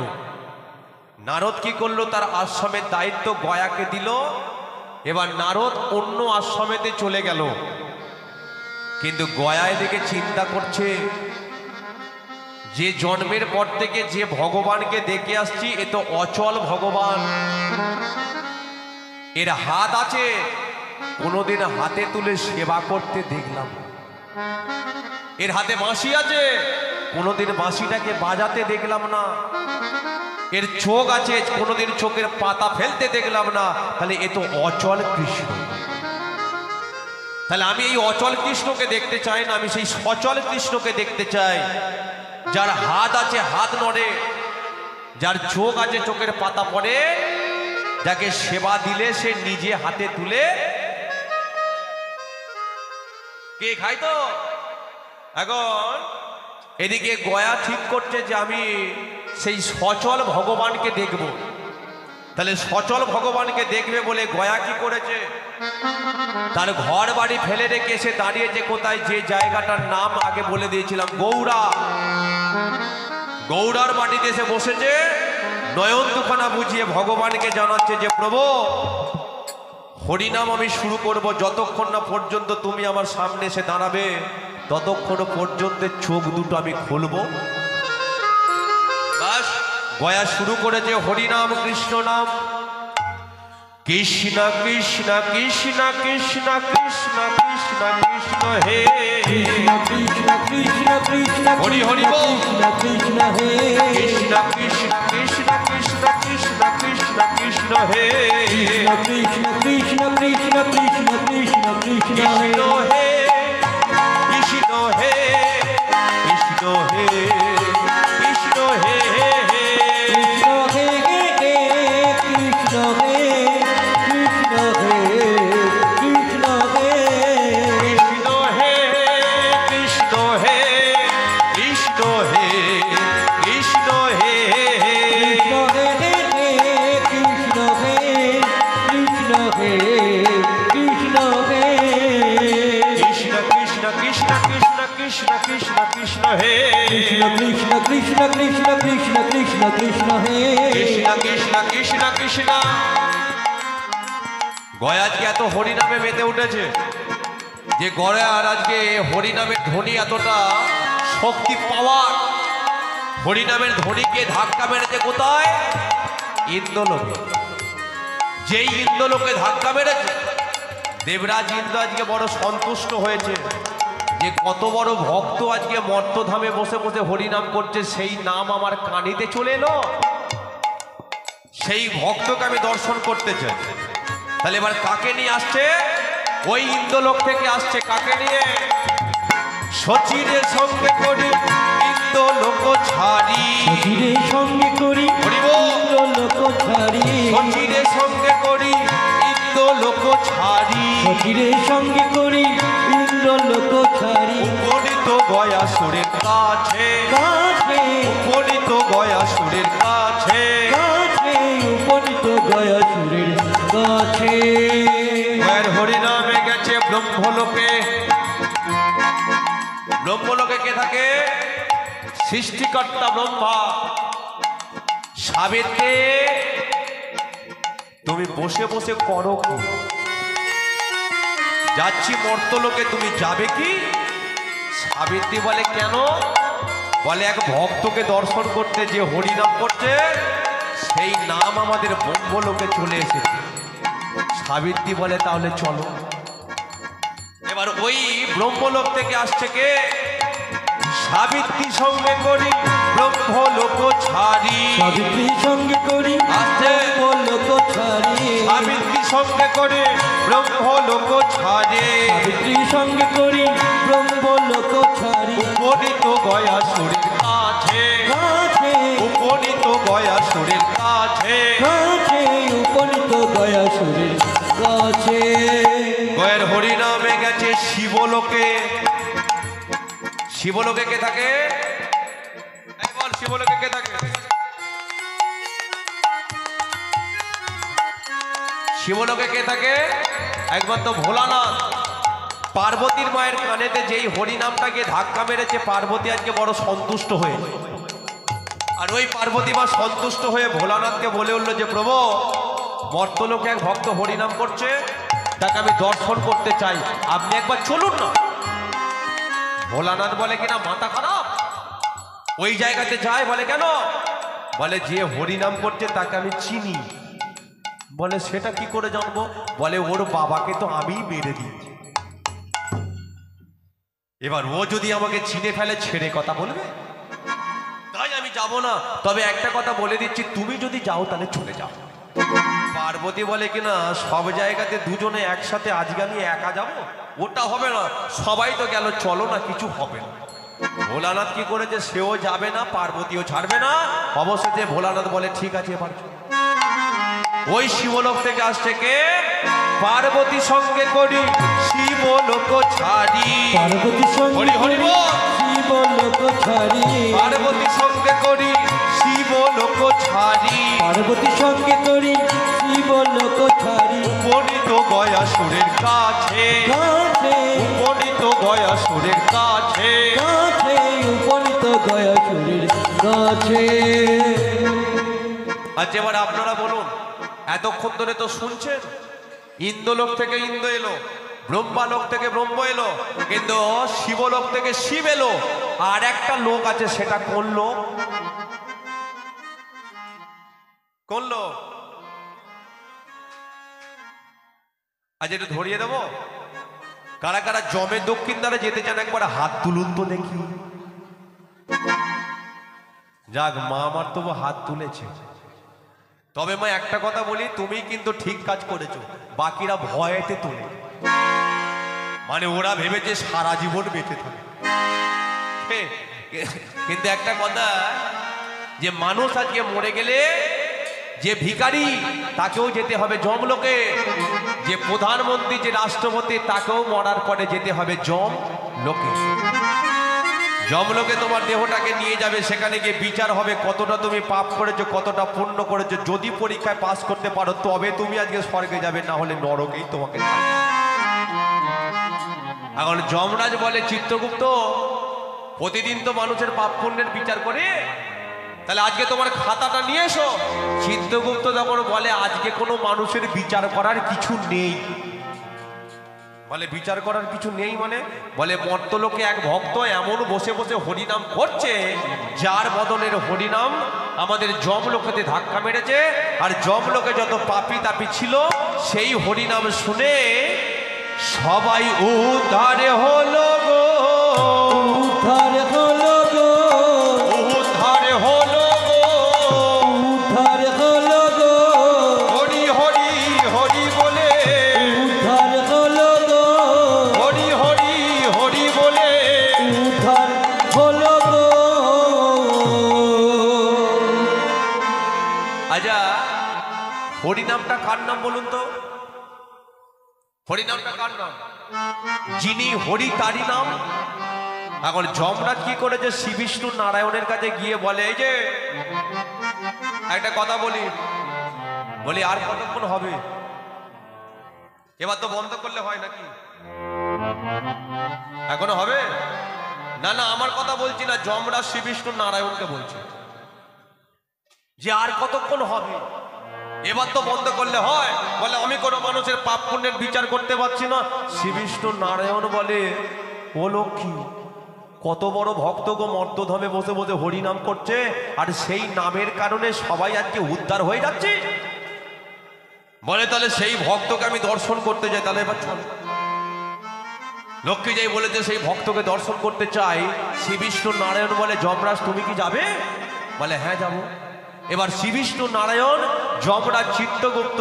নারদ কি করলো, তার আশ্রমের দায়িত্ব গয়াকে দিল। এবার নারদ অন্য আশ্রমেতে চলে গেল, কিন্তু গয়া এদিকে চিন্তা করছে যে জন্মের পর থেকে যে ভগবানকে দেখে আসছি এ তো অচল ভগবান, এর হাত আছে, কোনোদিন হাতে তুলে সেবা করতে দেখলাম। এর হাতে বাঁশি আছে, কোনোদিন বাঁশিটাকে বাজাতে দেখলাম না। এর চোখ আছে, কোনোদিন চোখের পাতা ফেলতে দেখলাম না। তাহলে এ তো অচল কৃষ্ণ। তাহলে আমি এই অচল কৃষ্ণকে দেখতে চাই না, আমি সেই সচল কৃষ্ণকে দেখতে চাই, যার হাত আছে হাত নড়ে, যার চোখ আছে চোখের পাতা পড়ে, যাকে সেবা দিলে সে নিজে হাতে তুলে কে খায়। তো এখন এদিকে গয়া ঠিক করছে যে আমি সেই সচল ভগবানকে দেখব। তাহলে সচল ভগবানকে দেখবে বলে গয়া কি করেছে, তার ঘর বাড়ি ফেলে রেখে সে দাঁড়িয়েছে কোথায়, যে জায়গাটার নাম আগে বলে দিয়েছিলাম গৌড়া। গৌড়ার মাটিতে এসে বসেছে, নয়ন দুখানা বুঝিয়ে ভগবানকে জানাচ্ছে যে প্রভু হরিনাম আমি শুরু করব, যতক্ষণ না পর্যন্ত তুমি আমার সামনে এসে দাঁড়াবে ততক্ষণ পর্যন্ত চোখ দুটো আমি খুলবো। বাস গয়া শুরু করেছে হরিনাম কৃষ্ণ নাম। কৃষ্ণ কৃষ্ণ কৃষ্ণ কৃষ্ণ কৃষ্ণ কৃষ্ণ কৃষ্ণ হে কৃষ্ণ কৃষ্ণ কৃষ্ণ হরি হরি বল। কৃষ্ণ হে কৃষ্ণ কৃষ্ণ কৃষ্ণ কৃষ্ণ কৃষ্ণ কৃষ্ণ কৃষ্ণ হে কৃষ্ণ কৃষ্ণ কৃষ্ণ কৃষ্ণ কৃষ্ণ কৃষ্ণ হে কৃষ্ণ হে কৃষ্ণ হে কৃষ্ণ হে কৃষ্ণ হে কৃষ্ণ হে কৃষ্ণ হে কৃষ্ণ হে কৃষ্ণ হে কৃষ্ণ হে কৃষ্ণ হে কৃষ্ণ হে কৃষ্ণ হে কৃষ্ণ হে কৃষ্ণ হে কৃষ্ণ হে কৃষ্ণ কৃষ্ণ কৃষ্ণ কৃষ্ণ কৃষ্ণ কৃষ্ণ কৃষ্ণ হে কৃষ্ণ কৃষ্ণ কৃষ্ণ কৃষ্ণ কৃষ্ণ কৃষ্ণ হে কৃষ্ণ কৃষ্ণ কৃষ্ণ কৃষ্ণ। গয়া আজকে এত হরিনামে মেতে উঠেছে যে গয়ার আজকে হরিনামের ধ্বনি এতটা শক্তি পাওয়ার। হরিনামের ধ্বনিকে ধাক্কা মেরেছে কোথায়, ইন্দ্রলোকে। যেই ইন্দ্রলোকে ধাক্কা মেরেছে দেবরাজ ইন্দ্র আজকে বড় সন্তুষ্ট হয়েছে যে কত বড় ভক্ত আজকে মর্তধামে বসে বসে হরিনাম করছে, সেই নাম আমার কানিতে চলে এলো, সেই ভক্তকে আমি দর্শন করতে চাই। তাহলে এবার কাকে নিয়ে আসছে, ওই ইন্দ্রলোক থেকে আসছে। কাকে নিয়ে, সচিরের সঙ্গে করি ইন্দ্রলোক ছাড়ি, সচিরের সঙ্গে করি হরিব লোক ছাড়ি, সচিরের সঙ্গে করি ইন্দ্রলোক ছাড়ি, সচিরের সঙ্গে করি ইন্দ্র লোক ছাড়ি, উপনীত গয়া সুরের কাছে, কাছে উপনীত গয়া সুরের কাছে, কাছে উপনীত গয়া সুরের কাছে। গয়ার হরিনামে গেছে ব্রহ্মলোকে। ব্রহ্মলোকে কে থাকে, সৃষ্টিকর্তা ব্রহ্মা। সাবিত্রী তুমি বসে বসে করো কি, যাচ্ছি মর্তলোকে, তুমি যাবে কি? সাবিত্রী বলে কেন, বলে এক ভক্তকে দর্শন করতে, যে হরিনাম করছে সেই নাম আমাদের ব্রহ্মলোকে চলে এসেছে। সাবিত্রী বলে তাহলে চলো। এবার ওই ব্রহ্মলোক থেকে আসছে কে, সাবিত্রী সঙ্গে করি ব্রহ্মলোক ছাড়ি। সাবিত্রী সঙ্গে করি আস্তে। ব্রহ্মলোক ছাড়ি। সাবিত্রী সঙ্গে করে ব্রহ্মলোক ছাড়ে। সাবিত্রী সঙ্গে করি ব্রহ্মলোক ছাড়ি। উপনীত গয়াসুরের কাছে, কাছে উপনীত গয়াসুরের কাছে। কাছে উপনীত গয়াসুরের কাছে। গয়ের হরিনামে গেছে শিবলোকে। শিবলোকে কে থাকে? এই বল, শিবলোকে কে থাকে? শিবলোকে কে থাকে? একমাত্র ভোলানাথ। পার্বতীর মায়ের কানেতে যেই হরিনামটাকে ধাক্কা মেরেছে, পার্বতী আজকে বড় সন্তুষ্ট হয়েছে। আর ওই পার্বতী মা সন্তুষ্ট হয়ে ভোলানাথকে বলে উঠলো যে প্রভু, মর্তলোকে এক ভক্ত হরিনাম করছে, তাকে আমি দর্শন করতে চাই, আপনি একবার চলুন না। ভোলানাথ বলে কিনা মাথা খারাপ, ওই জায়গাতে যায়। বলে কেন? বলে যে হরিনাম করছে তাকে আমি চিনি। বলে সেটা কি করে জানবো? বলে ওর বাবাকে তো আমিই মেরে দিয়েছি, এবার ও যদি আমাকে চিনে ফেলে ছেড়ে কথা বলবে, তাই আমি যাব না। তবে একটা কথা বলে দিচ্ছি, তুমি যদি যাও তাহলে চলে যাও। পার্বতী বলে কিনা সব জায়গাতে দুজনে একসাথে, আজকে আমি একা যাব, ওটা হবে না, সবাই তো গেল, চলো না, কিছু হবে না। ভোলানাথ কি করেছে, সেও যাবে না, পার্বতীও ছাড়বে না। অবশেষে ভোলানাথ বলে ঠিক আছে এবার চলো। ওই শিবলোক থেকে আসছে কে? পার্বতী সঙ্গে করি শিবলোক ছাড়ি। পার্বতী সঙ্গে হরি হরি করি বল। শিবলোক ছাড়ি। পার্বতী সঙ্গে করি শিবলোক ছাড়ি। পার্বতী সঙ্গে করি শিবলোক ছাড়ি। উপনীত গয়াসুরের কাছে, কাছে উপনীত গয়াসুরের কাছে। কাছে উপনীত গয়াসুরের কাছে। আচ্ছা এবার আপনারা বলুন, এতক্ষণ ধরে তো শুনছেন ইন্দ্রলোক থেকে ইন্দ্র এলো, ব্রহ্মালোক থেকে ব্রহ্ম এলো, কিন্তু শিবলোক থেকে শিব এলো। আর একটা লোক আছে, সেটা কোন লোক? কোন লোক? আজ একটু ধরিয়ে দেবো। কারা কারা জমের দক্ষিণ দ্বারা যেতে চান একবার হাত তুলুন তো দেখি। যাক, মা আমার তবু হাত তুলেছে। তবে মা একটা কথা বলি, তুমি কিন্তু ঠিক কাজ করেছো, বাকিরা ভয়েতে তোলে, মানে ওরা ভেবেছে সারা জীবন বেঁচে থাকে। কিন্তু একটা কথা, যে মানুষ আজকে মরে গেলে যে ভিখারি তাকেও যেতে হবে যমলোকে, যে প্রধানমন্ত্রী যে রাষ্ট্রপতি তাকেও মরার পরে যেতে হবে যমলোকে। যমলোকে তোমার দেহটাকে নিয়ে যাবে, সেখানে গিয়ে বিচার হবে কতটা তুমি পাপ করেছো, কতটা পুণ্য করেছো। যদি পরীক্ষায় পাস করতে পারো তবে তুমি আজকে স্বর্গে যাবে, না হলে নরকেই তোমাকে থাকবে। এখন যমরাজ বলে চিত্রগুপ্ত, প্রতিদিন তো মানুষের পাপ পুণ্যের বিচার করে, তাহলে আজকে তোমার খাতাটা নিয়ে এসো। চিত্রগুপ্ত যখন বলে আজকে কোনো মানুষের বিচার করার কিছু নেই। বলে বিচার করার কিছু নেই মানে? বলে মর্তলোকে এক ভক্ত এমন বসে বসে হরিনাম করছে, যার বদলের হরিনাম আমাদের যমলোকেতে ধাক্কা মেরেছে। আর যমলোকে যত পাপী তাপী ছিল, সেই হরিনাম শুনে সবাই উদ্ধারে হলো গো, উদ্ধার হলো গো, উদ্ধারে হলো গো, উদ্ধার হলো গো, হরি হরি হরি বলে, উদ্ধার হলো গো, হরি হরি হরি বলে উদ্ধার হলো গো। আচ্ছা, হরিনামটা কার নাম বলুন তো? হরিনামটা কার নাম? যিনি হরি তারই নাম। এখন যমরাজ কি করেছে, শ্রী বিষ্ণু নারায়ণের কাছে গিয়ে বলে, এই যে একটা কথা বলি আর কতক্ষণ হবে? এবার তো বন্ধ করলে হয় নাকি? এখনো হবে না? না, আমার কথা বলছি না, যমরাজ শ্রী বিষ্ণু নারায়ণকে বলছে যে আর কতক্ষণ হবে, এবার তো বন্ধ করলে হয়। বলে আমি কোনো মানুষের পাপ পুণ্যের বিচার করতে পারছি না। শ্রী বিষ্ণু নারায়ণ বলে, ও লক্ষ্মী, কত বড় ভক্ত গো মর্তধামে বসে বসে হরিনাম করছে, আর সেই নামের কারণে সবাই আজকে উদ্ধার হয়ে যাচ্ছে। বলে তাহলে সেই ভক্তকে আমি দর্শন করতে যাই, তাহলে এবার চল। লক্ষ্মী যাই বলেছে সেই ভক্তকে দর্শন করতে চাই। শ্রী বিষ্ণু নারায়ণ বলে, যমরাজ তুমি কি যাবে? বলে হ্যাঁ যাব। এবার শ্রী বিষ্ণু নারায়ণ, যমরাজ, চিত্রগুপ্ত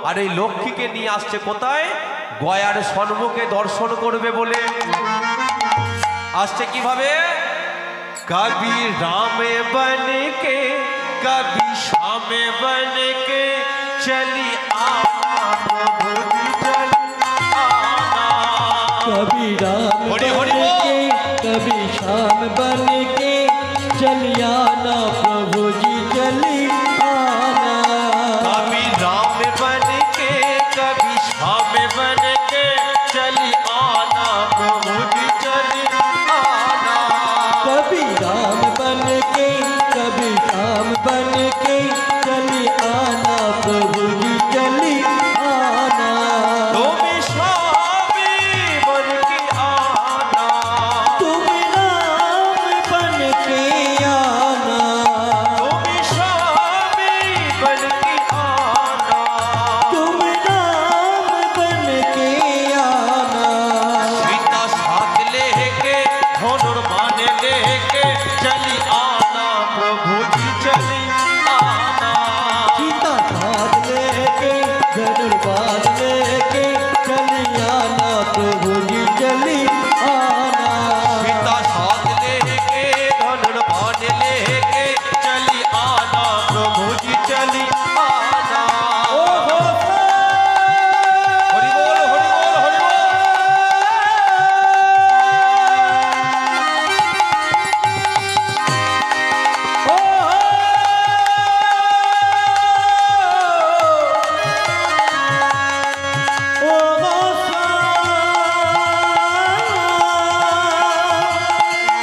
আর এই লক্ষ্মীকে নিয়ে আসছে কোথায়? গয়ার সম্মুখে দর্শন করবে বলে। আসছে কিভাবে? कभी राम बन के कभी श्याम बन के चली आना प्रभु जी चली आना। कभी राम हरि बन हरि के कभी श्याम बन के चली आना प्रभु जी चली आना। कभी राम बन के कभी श्याम बन के चली आना प्रभु जी चली आना। कभी राम बन के कभी श्याम बन के चली आना प्रभु जी चली आना। तुम स्वामी बन के आना, तुम राम बन के आना। तुम स्वामी बन के आना। तुम राम बन के आना। सीता साथ लेके धनुर्बाण लेके चली आना प्रभु जी चली आना। सीता साथ लेके धनुर्बाण लेके चली आना प्रभु जी चली आना। सीता साथ लेके धनुर्बाण लेके चली आना प्रभु जी चली आना। ओहो हरि बोल हरि बोल हरि बोल।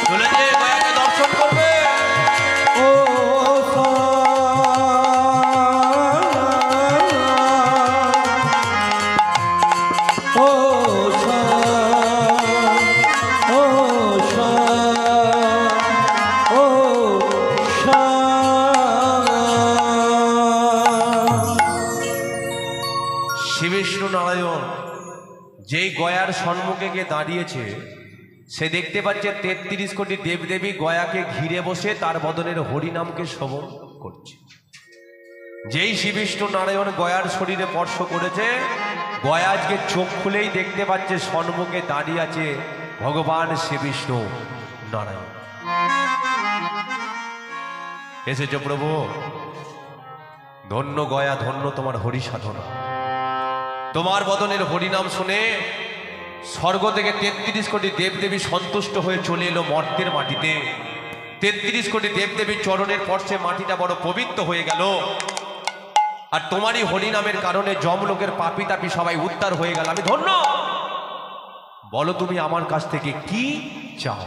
চলেছে গয়াকে দর্শন করবে। শ্রী বিষ্ণু নারায়ণ যেই গয়ার সম্মুখে গিয়ে দাঁড়িয়েছে, সে দেখতে পাচ্ছে ৩৩ কোটি দেবদেবী গয়াকে ঘিরে বসে তার বদনের হরিনামকে শ্রবণ করছে। যেই শ্রী বিষ্ণু নারায়ণ গয়ার শরীরে স্পর্শ করেছে, গয়া আজকে চোখ খুলেই দেখতে পাচ্ছে সম্মুখে দাঁড়িয়ে আছে ভগবান শ্রী বিষ্ণু নারায়ণ। এসেছ প্রভু, ধন্য গয়া, ধন্য তোমার হরি সাধনা। তোমার বদনের হরিনাম শুনে স্বর্গ থেকে ৩৩ কোটি দেবদেবী সন্তুষ্ট হয়ে চলে এলো মর্তের মাটিতে। ৩৩ কোটি দেবদেবীর চরণের স্পর্শে মাটিটা বড় পবিত্র হয়ে গেল। আর তোমারই হরিনামের কারণে যমলোকের পাপী তাপী সবাই উদ্ধার হয়ে গেল। আমি ধন্য। বলো তুমি আমার কাছ থেকে কি চাও?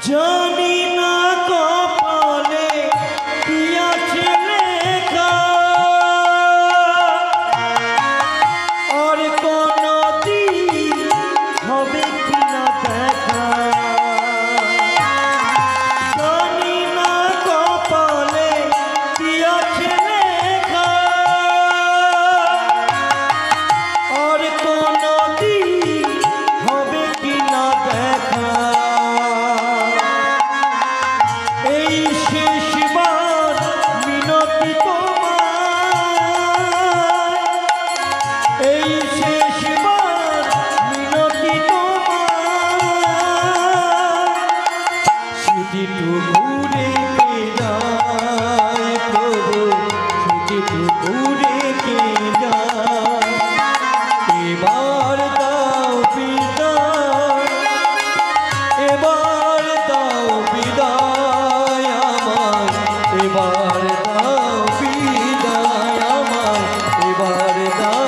জানি না কপালে কি আছে লেখা, আর কোনদিন হবে কিনা দেখা। জানি না কপালে কি আছে লেখা, আর কোনদিন হবে কিনা দেখা। এই শেষবার মিনতি তোমার, এই শেষবার মিনতি তোমার। স্মৃতিটুকু রেখে যায় প্রভু, স্মৃতিটুকু রেখে যায়। এবার দাও বিদায়, এবার দাও বিদায় আমায়, এবার দাও বিদায় আমায়, এবার দাও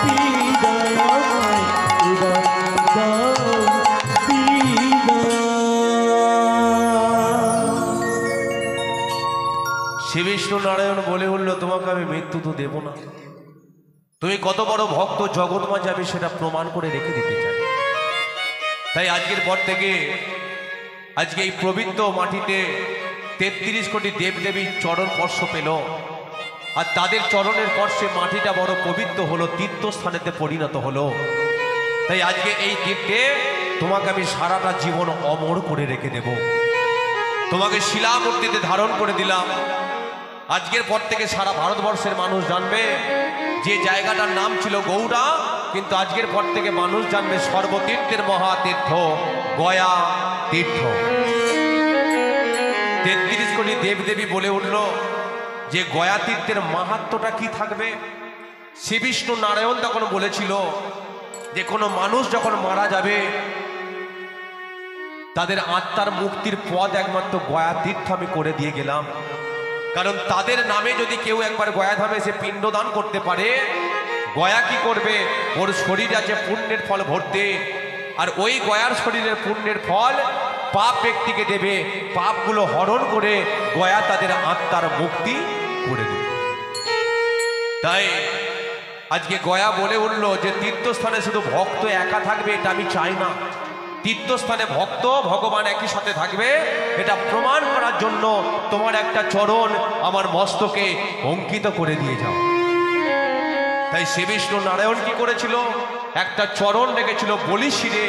বিদায় আমায়, এবার দাও বিদায়। শ্রী বিষ্ণু নারায়ণ বলে উঠল, তোমাকে আমি মৃত্যু তো দেব না। তুমি কত বড় ভক্ত জগৎমা যাবে সেটা প্রমাণ করে রেখে দিতে চাই। তাই আজকের পর থেকে আজকে এই পবিত্র মাটিতে ৩৩ কোটি দেবদেবীর চরণ স্পর্শ পেল। আর তাদের চরণের স্পর্শে মাটিটা বড় পবিত্র হলো, তীর্থস্থানেতে পরিণত হলো। তাই আজকে এই তীর্থে তোমাকে আমি সারাটা জীবন অমর করে রেখে দেব, তোমাকে শিলামূর্তিতে ধারণ করে দিলাম। আজকের পর থেকে সারা ভারতবর্ষের মানুষ জানবে যে জায়গাটার নাম ছিল গৌড়া, কিন্তু আজকের পর থেকে মানুষ জানবে সর্বতীর্থের মহাতীর্থ গয়া তীর্থ। 33 কোটি দেবদেবী বলে উঠল যে গয়া তীর্থের মাহাত্ম্যটা কি থাকবে। শ্রী বিষ্ণু নারায়ণ তখন বলেছিল যে কোনো মানুষ যখন মারা যাবে তাদের আত্মার মুক্তির পথ একমাত্র গয়া তীর্থ আমি করে দিয়ে গেলাম। কারণ তাদের নামে যদি কেউ একবার গয়াধামে এসে পিণ্ডদান করতে পারে, গয়া কি করবে, ওর শরীর আছে পুণ্যের ফল ভর্তি, আর ওই গয়ার শরীরের পুণ্যের ফল পাপ ব্যক্তিকে দেবে, পাপগুলো হরণ করে গয়া তাদের আত্মার মুক্তি করে দেবে। তাই আজকে গয়া বলে উঠল যে তীর্থস্থানে শুধু ভক্ত একা থাকবে এটা আমি চাই না, তীর্থস্থানে ভক্ত ভগবান একই সাথে থাকবে, এটা প্রমাণ করার জন্য তোমার একটা চরণ আমার মস্তকে অঙ্কিত করে দিয়ে যাও। তাই শ্রী বিষ্ণু নারায়ণ কি করেছিল, একটা চরণ রেখেছিল বলি শিরে,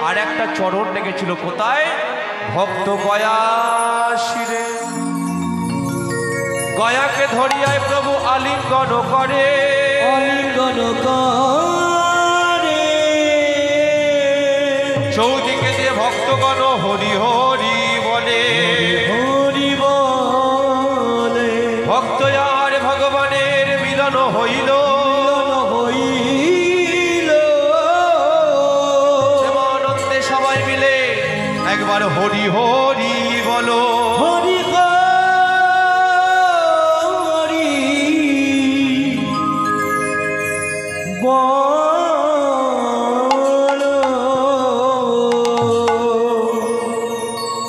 আর একটা চরণ রেখেছিল কোথায়, ভক্ত গয়া শিরে। গয়াকে ধরিয়ায় প্রভু আলিঙ্গন করে, আলিঙ্গন করে চৌদিকে যে ভক্তগণ হরি হরি বলে, হরি বলে ভক্ত আর ভগবানের মিলন হইল, মিলন হইল। প্রেমানন্দে সবাই মিলে একবার হরি হরি বলো। হরি হরি বলো।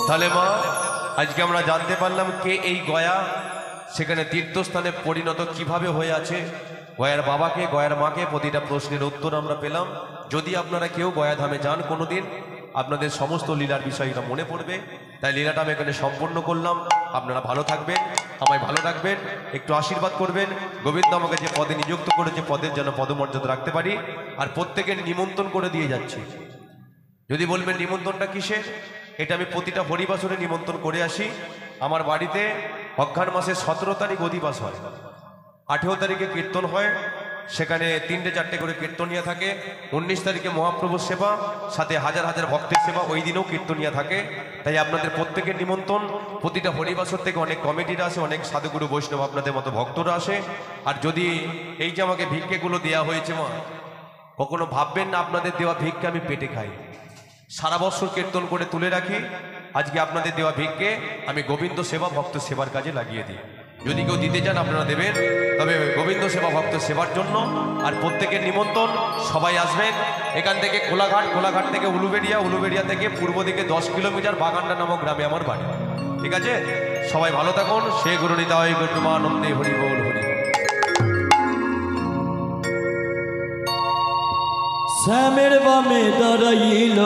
তাহলে মা আজকে আমরা জানতে পারলাম কে এই গয়া, সেখানে তীর্থস্থানে পরিণত কিভাবে হয়ে আছে। গয়ার বাবাকে, গয়ার মাকে, প্রতিটা প্রশ্নের উত্তর আমরা পেলাম। যদি আপনারা কেউ গয়াধামে যান কোনোদিন, আপনাদের সমস্ত লীলার বিষয়টা মনে পড়বে। তাই লীলাটা আমি এখানে সম্পূর্ণ করলাম। আপনারা ভালো থাকবেন, আমায় ভালো রাখবেন, একটু আশীর্বাদ করবেন। গোবিন্দ আমাকে যে পদে নিযুক্ত করেছে পদের যেন পদমর্যাদা রাখতে পারি। আর প্রত্যেকের নিমন্ত্রণ করে দিয়ে যাচ্ছি। যদি বলবেন নিমন্ত্রণটা কিসের, এটা আমি প্রতিটা হরিবাসরে নিমন্ত্রণ করে আসি। আমার বাড়িতে অঘ্রাণ মাসের 17 তারিখ অধিবাস হয়, 18 তারিখে কীর্তন হয়, সেখানে 3টে-4টে করে কীর্তনিয়া থাকে। 19 তারিখে মহাপ্রভুর সেবা, সাথে হাজার হাজার ভক্তের সেবা, ওই দিনেও কীর্তনিয়া থাকে। তাই আপনাদের প্রত্যেকের নিমন্ত্রণ। প্রতিটা হরিবাসর থেকে অনেক কমিটিরা আসে, অনেক সাধুগুরু বৈষ্ণব আপনাদের মতো ভক্তরা আসে। আর যদি এই যে আমাকে ভিক্ষেগুলো দেওয়া হয়েছে মা, কখনো ভাববেন না আপনাদের দেওয়া ভিক্ষে আমি পেটে খাই। সারা বছর কীর্তন করে তুলে রাখি, আজকে আপনাদের দেওয়া ভিক্ষে আমি গোবিন্দ সেবা ভক্ত সেবার কাজে লাগিয়ে দিই। যদি কেউ দিতে চান আপনারা দেবেন, তবে গোবিন্দ সেবা ভক্ত সেবার জন্য। আর প্রত্যেকের নিমন্ত্রণ, সবাই আসবেন। এখান থেকে কোলাঘাট, কোলাঘাট থেকে উলুবেড়িয়া, উলুবেড়িয়া থেকে পূর্ব দিকে 10 কিলোমিটার বাগানটা নামক গ্রামে আমার বাড়ি। ঠিক আছে, সবাই ভালো থাকুন। সে গুরু নিতাই গৌরমানন্দে হরি বল হরি বল। শ্যামের বামে দাঁড়াইল